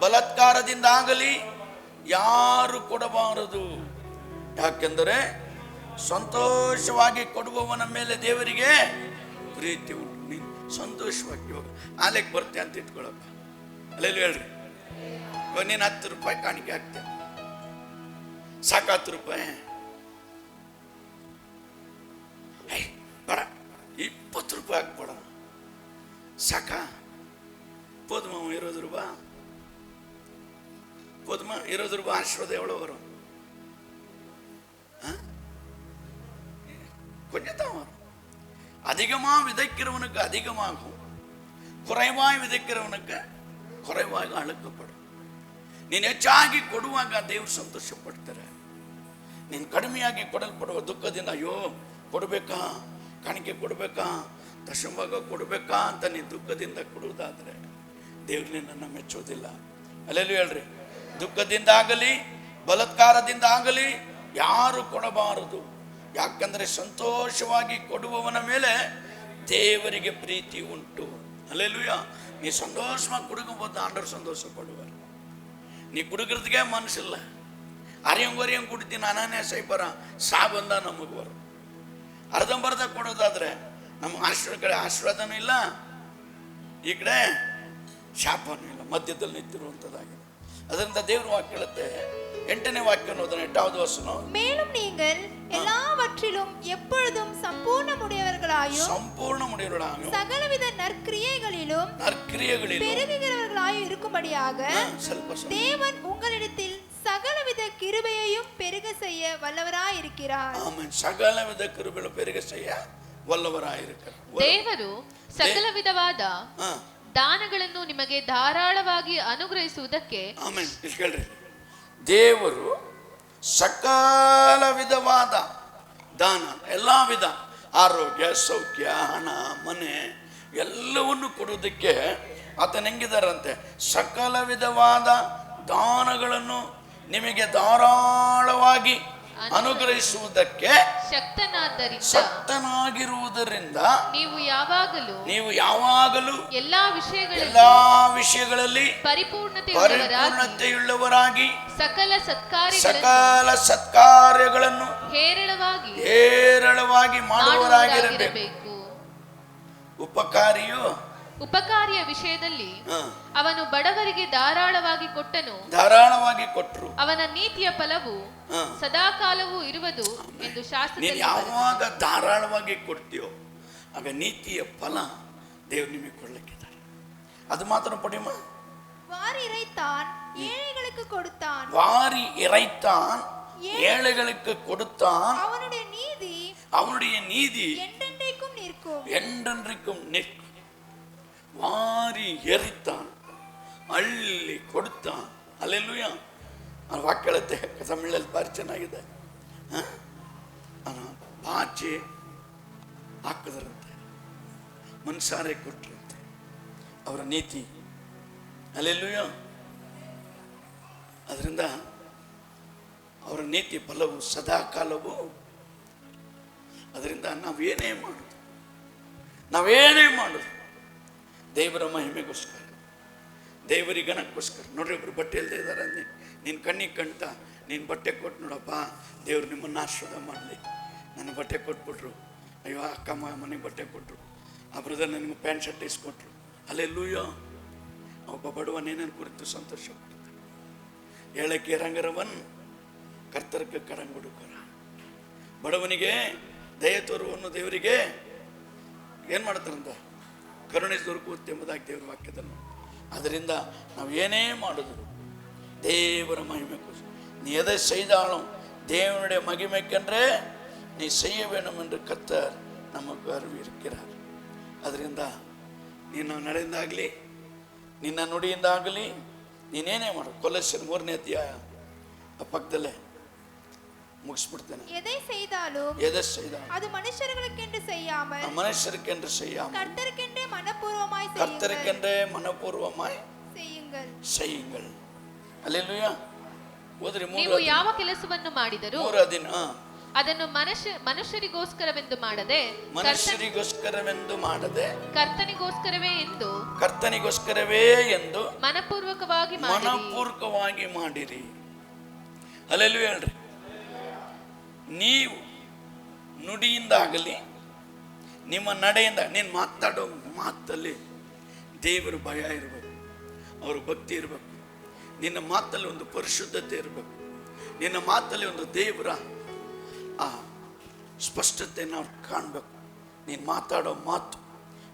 ಬಲಾತ್ಕಾರದಿಂದಾಗಲಿ ಯಾರು ಕೊಡಬಾರದು. ಯಾಕೆಂದರೆ ಸಂತೋಷವಾಗಿ ಕೊಡುವವನ ಮೇಲೆ ದೇವರಿಗೆ ಪ್ರೀತಿ ಉಂಟು. ನೀನು ಸಂತೋಷವಾಗಿ ಇವಾಗ ಆಲೆಗೆ ಬರ್ತೆ ಅಂತ ಇಟ್ಕೊಳಪ್ಪ. ಅಲ್ಲೆಲ್ಲ ಹೇಳ್ರಿ, ಇವಾಗ ನೀನು 10 ರೂಪಾಯಿ ಕಾಣಿಕೆ ಹಾಕ್ತೆ, ಸಾಕು 10 ರೂಪಾಯಿ ಬೇಡ, 20 ರೂಪಾಯಿ ಹಾಕ್ಬೇಡ, ಸಾಕ? போதுமா 20 ரூபாய்? போதுமா 20 ரூபாய்? ஆசீர்வாதம் எவ்வளவு வரும்? கொஞ்சம் தான் வரும். அதிகமா விதைக்கிறவனுக்கு அதிகமாகும், குறைவாய் விதைக்கிறவனுக்கு குறைவாக ಅಳುಕப்படும். ನೀನು ಹೆಚ್ಚಾಗಿ ಕೊಡುವಾಗ ದೇವರು ಸಂತೋಷ ಪಡ್ತಾರೆ. ನೀನು ಕಡಿಮೆಯಾಗಿ ಕೊಡಲ್ಪಡುವ ದುಃಖದಿಂದ ಅಯ್ಯೋ ಕೊಡಬೇಕಾ, ಕಾಣಿಕೆ ಕೊಡಬೇಕಾ, ದಶಮಭಾಗ ಕೊಡಬೇಕಾ ಅಂತ ನೀನು ದುಃಖದಿಂದ ಕೊಡುವುದಾದ್ರೆ ದೇವ್ರು ನಿನ್ನನ್ನು ಮೆಚ್ಚೋದಿಲ್ಲ. ಅಲ್ಲೆಲ್ಲೂ ಹೇಳ್ರಿ, ದುಃಖದಿಂದಾಗಲಿ ಬಲಾತ್ಕಾರದಿಂದಾಗಲಿ ಯಾರು ಕೊಡಬಾರದು. ಯಾಕಂದ್ರೆ ಸಂತೋಷವಾಗಿ ಕೊಡುವವನ ಮೇಲೆ ದೇವರಿಗೆ ಪ್ರೀತಿ ಉಂಟು. ಅಲ್ಲೆಲ್ಲೂಯ. நீ சந்தோஷமா கொடுக்கும் போது ஆண்டவர் சந்தோஷப்படுவார். நீ கொடுக்கறதுக்கே மனசில்ல, ಅರಿಯಂಗೊರಿಯಂ ಕೊಡ್ತೀನಿ ಅನನ್ಯ ಸೈಪರ ಸಾಬಂದ ನಮಗೆ ಬರು. ಅರ್ಧಂಬರ್ಧ ಕೊಡೋದಾದ್ರೆ ನಮ್ಮ ಕಡೆ ಆಶೀರ್ವಾದನೂ ಇಲ್ಲ, ಈ ಕಡೆ ಶಾಪನೂ ಇಲ್ಲ, ಮಧ್ಯದಲ್ಲಿ ನಿಂತಿರುವಂಥದ್ದಾಗಿದೆ. ಅದರಿಂದ ದೇವ್ರ ವಾಕ್ಯ ಹೇಳುತ್ತೆ, 8ನೇ ವಾಕ್ಯ ಅನ್ನೋದನ್ನ 8வது வசனம், மேலும் நீங்கள் எல்லாவற்றிலும் எப்பொழுதும் சம்பூர்ண முடியவர்களாயும் சகலவித நற்கிரியைகளிலும் பெருகுகிறவர்களாயும் இருக்கும்படியாக தேவன் உங்களிடத்தில் சகலவித கிருபையையும் பெருக செய்ய வல்லவராயிருக்கிறார். ஆமென். சகலவித கிருபைಯನ್ನು பெருக செய்ய ವಲ್ಲವರಾಗಿರುತ್ತಾರೆ. ದೇವರು ಸಕಲ ವಿಧವಾದ ದಾನಗಳನ್ನು ನಿಮಗೆ ಧಾರಾಳವಾಗಿ ಅನುಗ್ರಹಿಸುವುದಕ್ಕೆ, ಆಮೆನ್. ಇಲ್ಲಿ ಕೇಳ್ರಿ, ದೇವರು ಸಕಲ ವಿಧವಾದ ದಾನ, ಎಲ್ಲಾ ವಿಧ, ಆರೋಗ್ಯ, ಸೌಖ್ಯ, ಹಣ, ಮನೆ ಎಲ್ಲವನ್ನು ಕೊಡುವುದಕ್ಕೆ ಆತನ ಹೆಂಗಿದಾರಂತೆ, ಸಕಲ ವಿಧವಾದ ದಾನಗಳನ್ನು ನಿಮಗೆ ಧಾರಾಳವಾಗಿ ಅನುಗ್ರಹಿಸುವುದಕ್ಕೆ ಶಕ್ತನಾಗಿರುವುದರಿಂದ ನೀವು ಯಾವಾಗಲೂ ಎಲ್ಲಾ ವಿಷಯಗಳಲ್ಲಿ ಪರಿಪೂರ್ಣತೆಯುಳ್ಳವರಾಗಿ ಸಕಲ ಸತ್ಕಾರ್ಯಗಳನ್ನು ಹೇರಳವಾಗಿ ಮಾಡುವವರಾಗಿರಬೇಕು. ಉಪಕಾರಿಯ ವಿಷಯದಲ್ಲಿ ಅವನು ಬಡವರಿಗೆ ಧಾರಾಳವಾಗಿ ಕೊಟ್ಟರು. ಅವನ ನೀತಿಯ ಫಲವು ಸದಾಕಾಲವೂ ಇರುವುದು ಎಂದು ಶಾಸ್ತ್ರದಲ್ಲಿ ಯಾವಾಗ ಧಾರಾಳವಾಗಿ ಕೊಡ್ತೀಯೋ ಆಗ ನೀತಿಯ ಫಲ ದೇವರು ನಿಮಗೆ ಕೊಡ್ಲಿಕ್ಕಿದ್ದಾರೆ. ಅದು ಮಾತ್ರ ಪಡಿಮ. வாரி இறைத்தான் ஏழைகளுக்கு கொடுத்தான். வாரி இறைத்தான் ஏழைகளுக்கு கொடுத்தான். அவனுடைய நீதி என்றென்றைக்கும் நிற்கும். வாரி எரித்தான், ಅಳ್ಳಿ ಕೊಡ್ತಾನ್. ಅಲ್ಲೆಲ್ಲೂಯ. ಆ ವಾಕ್ಯಳತೆ ತಮಿಳಲ್ಲಿ ಭಾರಿ ಚೆನ್ನಾಗಿದೆ. ಬಾಚೆ ಹಾಕಿದ್ರಂತೆ, ಮನ್ಸಾರೆ ಕೊಟ್ರಂತೆ ಅವರ ನೀತಿ. ಅಲ್ಲೆಲ್ಲೂಯ. ಅದರಿಂದ ಅವರ ನೀತಿ ಫಲವು ಸದಾಕಾಲವು. ಅದರಿಂದ ನಾವೇನೇ ಮಾಡೋದು ದೇವರ ಮಹಿಮೆಗೋಸ್ಕರ, ದೇವರಿಗೆ ಗಣಕ್ಕೋಸ್ಕರ. ನೋಡ್ರಿ, ಒಬ್ರು ಬಟ್ಟೆ ಇಲ್ಲದೆ ಇದ್ದಾರೆ, ನಿನ್ನ ಕಣ್ಣಿಗೆ ಕಣ್ತಾ ನೀನು ಬಟ್ಟೆ ಕೊಟ್ಟು ನೋಡಪ್ಪ, ದೇವ್ರು ನಿಮ್ಮನ್ನು ಆಶೀರ್ವಾದ ಮಾಡಲಿ. ನನಗೆ ಬಟ್ಟೆ ಕೊಟ್ಬಿಟ್ರು, ಅಯ್ಯೋ ಅಕ್ಕ ಮನೆಗೆ ಬಟ್ಟೆ ಕೊಟ್ಟರು, ಆ ಬ್ರದರ್ ನನಗೆ ಪ್ಯಾಂಟ್ ಶರ್ಟ್ ಇಸ್ಕೊಟ್ರು. ಅಲ್ಲೆಲ್ಲೂಯೋ. ಒಬ್ಬ ಬಡವನೇನನ್ನು ಕುರಿತು ಸಂತೋಷ ಪಡ್ತಾನೆ. ಏಳಕ್ಕೆ ರಂಗರವನ್ ಕರ್ತರ್ಕ ಕರಂಗ್ ಹುಡುಕರ. ಬಡವನಿಗೆ ದಯೆ ತೋರುವನ್ನು ದೇವರಿಗೆ ಏನು ಮಾಡ್ತಾರಂತ, ಕರುಣೆ ದೊರಕುತ್ತೆ ಎಂಬುದಾಗಿ ದೇವರ ವಾಕ್ಯದನ್ನು. ಅದರಿಂದ ನಾವು ಏನೇ ಮಾಡಿದ್ರು ದೇವರ ಮಹಿಮೆಗೋಸ್ಕರ. நீ எதை செய்தாலும் தேவனுடைய மகிமைக்கென்றே நீ செய்ய வேண்டும் என்று கர்த்தர் நமக்கு அறிவிருக்கிறார். ಅದರಿಂದ ನಿನ್ನ ನಡೆಯಿಂದಾಗಲಿ ನಿನ್ನ ನುಡಿಯಿಂದಾಗಲಿ ನೀನೇನೇ ಮಾಡು. ಕೊಲೊಸ್ಸೆರ್ 3ನೇ ಅಧ್ಯಾಯ ಪಕ್ಕದಲ್ಲೇ ಮುಗಿಸ್ಬಿಡ್ತೇನೆ. எதை செய்தாலும் அது மனுஷர்களுக்கென்று செய்யாமல் கர்த்தருக்கென்றே மனப்பூர்வமாய் செய்யுங்கள். அல்லேலூயா. ಓದ್ರಿ. ನೀವು ಯಾವ ಕೆಲಸವನ್ನು ಮಾಡಿದರೂ ಅದನ್ನು ಮನುಷ್ಯರಿಗೋಸ್ಕರವೆಂದು ಮಾಡದೆ ಕರ್ತನಿಗೋಸ್ಕರವೇ ಎಂದು ಮನಪೂರ್ವಕವಾಗಿ ಮಾಡಿರಿ. ಅಲ್ಲೆಲ್ಲೂ ಹೇಳ್ರಿ, ನೀವು ನುಡಿಯಿಂದಾಗಲಿ ನಿಮ್ಮ ನಡೆಯಿಂದ, ನೀನು ಮಾತಾಡೋ ಮಾತಲ್ಲಿ ದೇವರ ಭಯ ಇರಬೇಕು, ಅವ್ರ ಭಕ್ತಿ ಇರಬೇಕು. ನಿನ್ನ ಮಾತಲ್ಲಿ ಒಂದು ಪರಿಶುದ್ಧತೆ ಇರಬೇಕು. ನಿನ್ನ ಮಾತಲ್ಲಿ ಒಂದು ದೇವರ ಆ ಸ್ಪಷ್ಟತೆ ನಾವು ಕಾಣಬೇಕು. ನೀನು ಮಾತಾಡೋ ಮಾತು,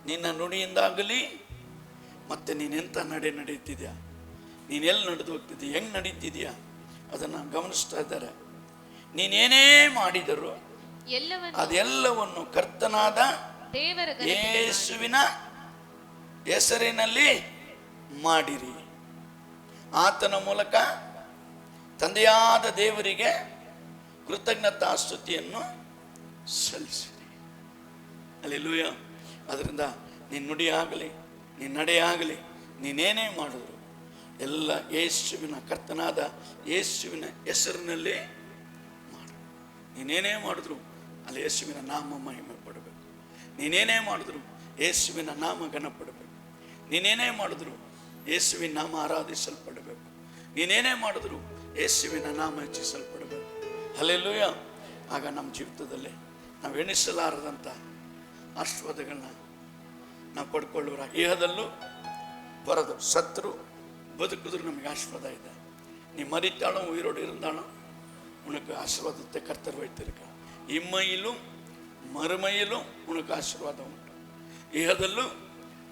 ನಿನ್ನ ನುಡಿಯಿಂದಾಗಲಿ, ಮತ್ತು ನೀನೆಂಥ ನಡೀತಿದ್ಯಾ, ನೀನು ಎಲ್ಲಿ ನಡೆದು ಹೋಗ್ತಿದ್ಯಾ, ಹೆಂಗೆ ನಡೀತಿದ್ಯಾ, ಅದನ್ನು ಗಮನಿಸ್ತಾ ಇದ್ದಾರೆ. ನೀನೇನೇ ಮಾಡಿದರೂ ಅದೆಲ್ಲವನ್ನು ಕರ್ತನಾದ ಯೇಸುವಿನ ಹೆಸರಿನಲ್ಲಿ ಮಾಡಿರಿ. ಆತನ ಮೂಲಕ ತಂದೆಯಾದ ದೇವರಿಗೆ ಕೃತಜ್ಞತಾ ಸ್ತುತಿಯನ್ನು ಸಲ್ಲಿಸಿರಿ. ಅಲ್ಲೆಲ್ಲೂಯ. ಅದರಿಂದ ನಿನ್ನ ನುಡಿ ಆಗಲಿ, ನಿನ್ನ ನಡೆ ಆಗಲಿ, ನೀನೇನೇ ಮಾಡಿದ್ರು ಎಲ್ಲ ಯೇಸುವಿನ, ಕರ್ತನಾದ ಯೇಸುವಿನ ಹೆಸರಿನಲ್ಲಿ ಮಾಡು. ನೀನೇನೇ ಮಾಡಿದ್ರು ಅಲ್ಲಿ ಯೇಸುವಿನ ನಾಮ ಮಹಿಮೆ ಪಡಬೇಕು. ನೀನೇನೇ ಮಾಡಿದ್ರು ಯೇಸುವಿನ ನಾಮ ಘನಪಡಬೇಕು. ನೀನೇನೇ ಮಾಡಿದ್ರು ಯೇಸುವಿನ ನಾಮ ಆರಾಧಿಸಲ್ಪಡಬೇಕು. ನೀನೇನೇ ಮಾಡಿದ್ರು ಯೇಸುವಿನ ನಾಮ ಹೆಚ್ಚಿಸಲ್ಪಡಬೇಕು. ಹಲ್ಲೆಲೂಯ. ಆಗ ನಮ್ಮ ಜೀವಿತದಲ್ಲಿ ನಾವು ಎಣಿಸಲಾರದಂಥ ಆಶೀರ್ವಾದಗಳನ್ನ ನಾವು ಪಡ್ಕೊಳ್ಳೋರ, ಇಹದಲ್ಲೂ ಬರೋದು ಸತ್ರು ಬದುಕಿದ್ರು ನಮಗೆ ಆಶೀರ್ವಾದ ಇದೆ. நீ மரித்தாலும் உயிரோடு இருந்தாலும் உனக்கு ஆசீர்வாதத்தை கர்த்தர் வைத்திருக்கார். இம்மையிலும் மறுமையிலும் உனக்கு ಆಶೀರ್ವಾದ ಉಂಟು. ಇಹದಲ್ಲೂ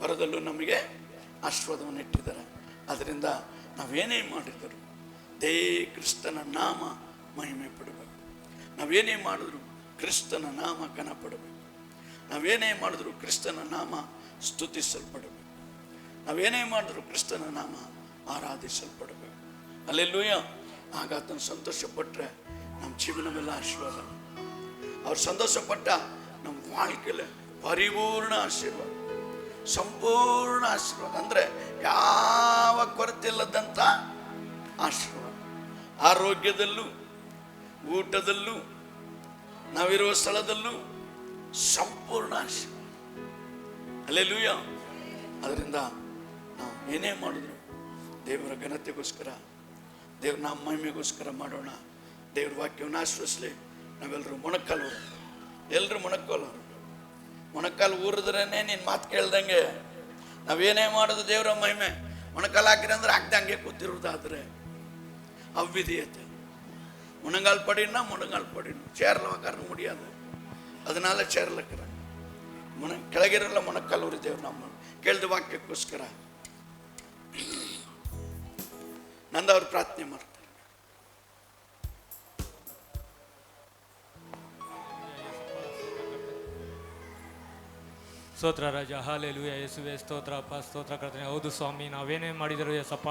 ಪರದಲ್ಲೂ ನಮಗೆ ಆಶೀರ್ವಾದವನ್ನು ಇಟ್ಟಿದ್ದಾರೆ. ಅದರಿಂದ ನಾವೇನೇ ಮಾಡಿದರೂ ಕ್ರಿಸ್ತನ ನಾಮ ಮಹಿಮೆ ಪಡಬೇಕು. ನಾವೇನೇ ಮಾಡಿದ್ರು ಕ್ರಿಸ್ತನ ನಾಮ ಘನಪಡಬೇಕು. ನಾವೇನೇ ಮಾಡಿದ್ರು ಕ್ರಿಸ್ತನ ನಾಮ ಸ್ತುತಿಸಲ್ಪಡಬೇಕು. ನಾವೇನೇ ಮಾಡಿದ್ರು ಕ್ರಿಸ್ತನ ನಾಮ ಆರಾಧಿಸಲ್ಪಡಬೇಕು. ಅಲ್ಲೆಲ್ಲೂಯ್ಯ. ಆಗ ಆತನ ಸಂತೋಷಪಟ್ಟರೆ ನಮ್ಮ ಜೀವನವೆಲ್ಲ ಆಶೀರ್ವಾದ. ಅವ್ರು ಸಂತೋಷಪಟ್ಟ ನಮ್ಮ வாழ்க்கையில் ಪರಿಪೂರ್ಣ ಆಶೀರ್ವಾದ, ಸಂಪೂರ್ಣ ಆಶೀರ್ವಾದ. ಅಂದರೆ ಯಾವ ಕೊರತೆ ಇಲ್ಲದಂಥ ಆಶೀರ್ವಾದ. ಆರೋಗ್ಯದಲ್ಲೂ, ಊಟದಲ್ಲೂ, ನಾವಿರುವ ಸ್ಥಳದಲ್ಲೂ ಸಂಪೂರ್ಣ ಆಶೀರ್ವಾದ. ಹಲ್ಲೆಲೂಯಾ. ಅದರಿಂದ ನಾವು ಏನೇ ಮಾಡಿದ್ರು ದೇವರ ಘನತೆಗೋಸ್ಕರ, ದೇವ್ರ ನಮ್ಮ ಮಹಿಮೆಗೋಸ್ಕರ ಮಾಡೋಣ. ದೇವ್ರ ವಾಕ್ಯವನ್ನು ಆಶ್ರಯಿಸಲಿ. ನಾವೆಲ್ಲರೂ ಮೊಣಕಾಲು, ಎಲ್ಲರೂ ಮೊಣಕಾಲು ಊರಿದ್ರೇ ನಿನ್ನ ಮಾತು ಕೇಳ್ದಂಗೆ. ನಾವೇನೇ ಮಾಡೋದು ದೇವರ ಮಹಿಮೆ. ಮೊಣಕಾಲು ಹಾಕಿದ್ರೆ ಅಂದ್ರೆ ಹಾಕ್ದಂಗೆ ಕೂತಿರೋದಾದ್ರೆ அவ்விதியத்தை முனங்கால் படினும் சேரில் உக்கார முடியாது. அதனால சேரில் இருக்கிறாங்க. ಕೆಳಗಿರಲ್ಲ ಮೊಣಕಾಲು ಉರಿದೇವ್ರು ನಮ್ಮ ಕೇಳಿದ ವಾಕ್ಯಕ್ಕೋಸ್ಕರ ನಂದು ಅವ್ರು ಪ್ರಾರ್ಥನೆ ಮಾಡ್ತಾರೆ. ಸ್ತೋತ್ರ ರಾಜ, ಹಾಲೆಲೂಯ. ಯೇಸುವೆ ಸ್ತೋತ್ರ ಅಪ್ಪ, ಸ್ತೋತ್ರ ಕರ್ತನೆ. ಹೌದು ಸ್ವಾಮಿ, ನಾವೇನೇ ಮಾಡಿದರೂ ಯೇಸಪ್ಪ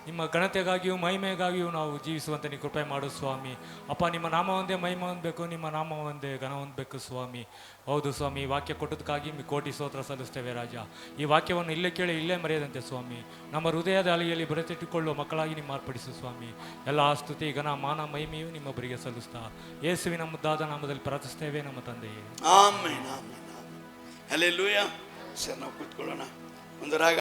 ನಿಮ್ಮ ಘನತೆಗಾಗಿಯೂ ಮಹಿಮೆಗಾಗಿಯೂ ನಾವು ಜೀವಿಸುವಂತೆ ನೀವು ಕೃಪೆ ಮಾಡು ಸ್ವಾಮಿ. ಅಪ್ಪ, ನಿಮ್ಮ ನಾಮ ಒಂದೇ ಮಹಿಮೆ ಹೊಂದಬೇಕು, ನಿಮ್ಮ ನಾಮ ಒಂದೇ ಘನ ಹೊಂದಬೇಕು ಸ್ವಾಮಿ. ಹೌದು ಸ್ವಾಮಿ, ಈ ವಾಕ್ಯ ಕೊಟ್ಟದಕ್ಕಾಗಿ ಕೋಟಿ ಸ್ತೋತ್ರ ಸಲ್ಲಿಸ್ತೇವೆ ರಾಜ. ಈ ವಾಕ್ಯವನ್ನು ಇಲ್ಲೇ ಕೇಳಿ ಇಲ್ಲೇ ಮರೆಯದಂತೆ ಸ್ವಾಮಿ, ನಮ್ಮ ಹೃದಯದ ಅಲೆಯಲ್ಲಿ ಬರೆತಿಟ್ಟುಕೊಳ್ಳುವ ಮಕ್ಕಳಾಗಿ ನಿಮ್ಮ ಮಾರ್ಪಡಿಸು ಸ್ವಾಮಿ. ಎಲ್ಲ ಸ್ತುತಿ ಘನ ಮಾನ ಮಹಿಮೆಯು ನಿಮ್ಮೊಬ್ಬರಿಗೆ ಸಲ್ಲಿಸ್ತಾ ಯೇಸುವಿನ ಮುದ್ದಾದ ನಾಮದಲ್ಲಿ ಪ್ರಾರ್ಥಿಸ್ತೇವೆ ನಮ್ಮ ತಂದೆಯೇ. Amen, amen, amen. Hallelujah. Sir, ನಾವು ಕೂತ್ಕೊಳ್ಳೋಣ. ಒಂದು ರಾಗ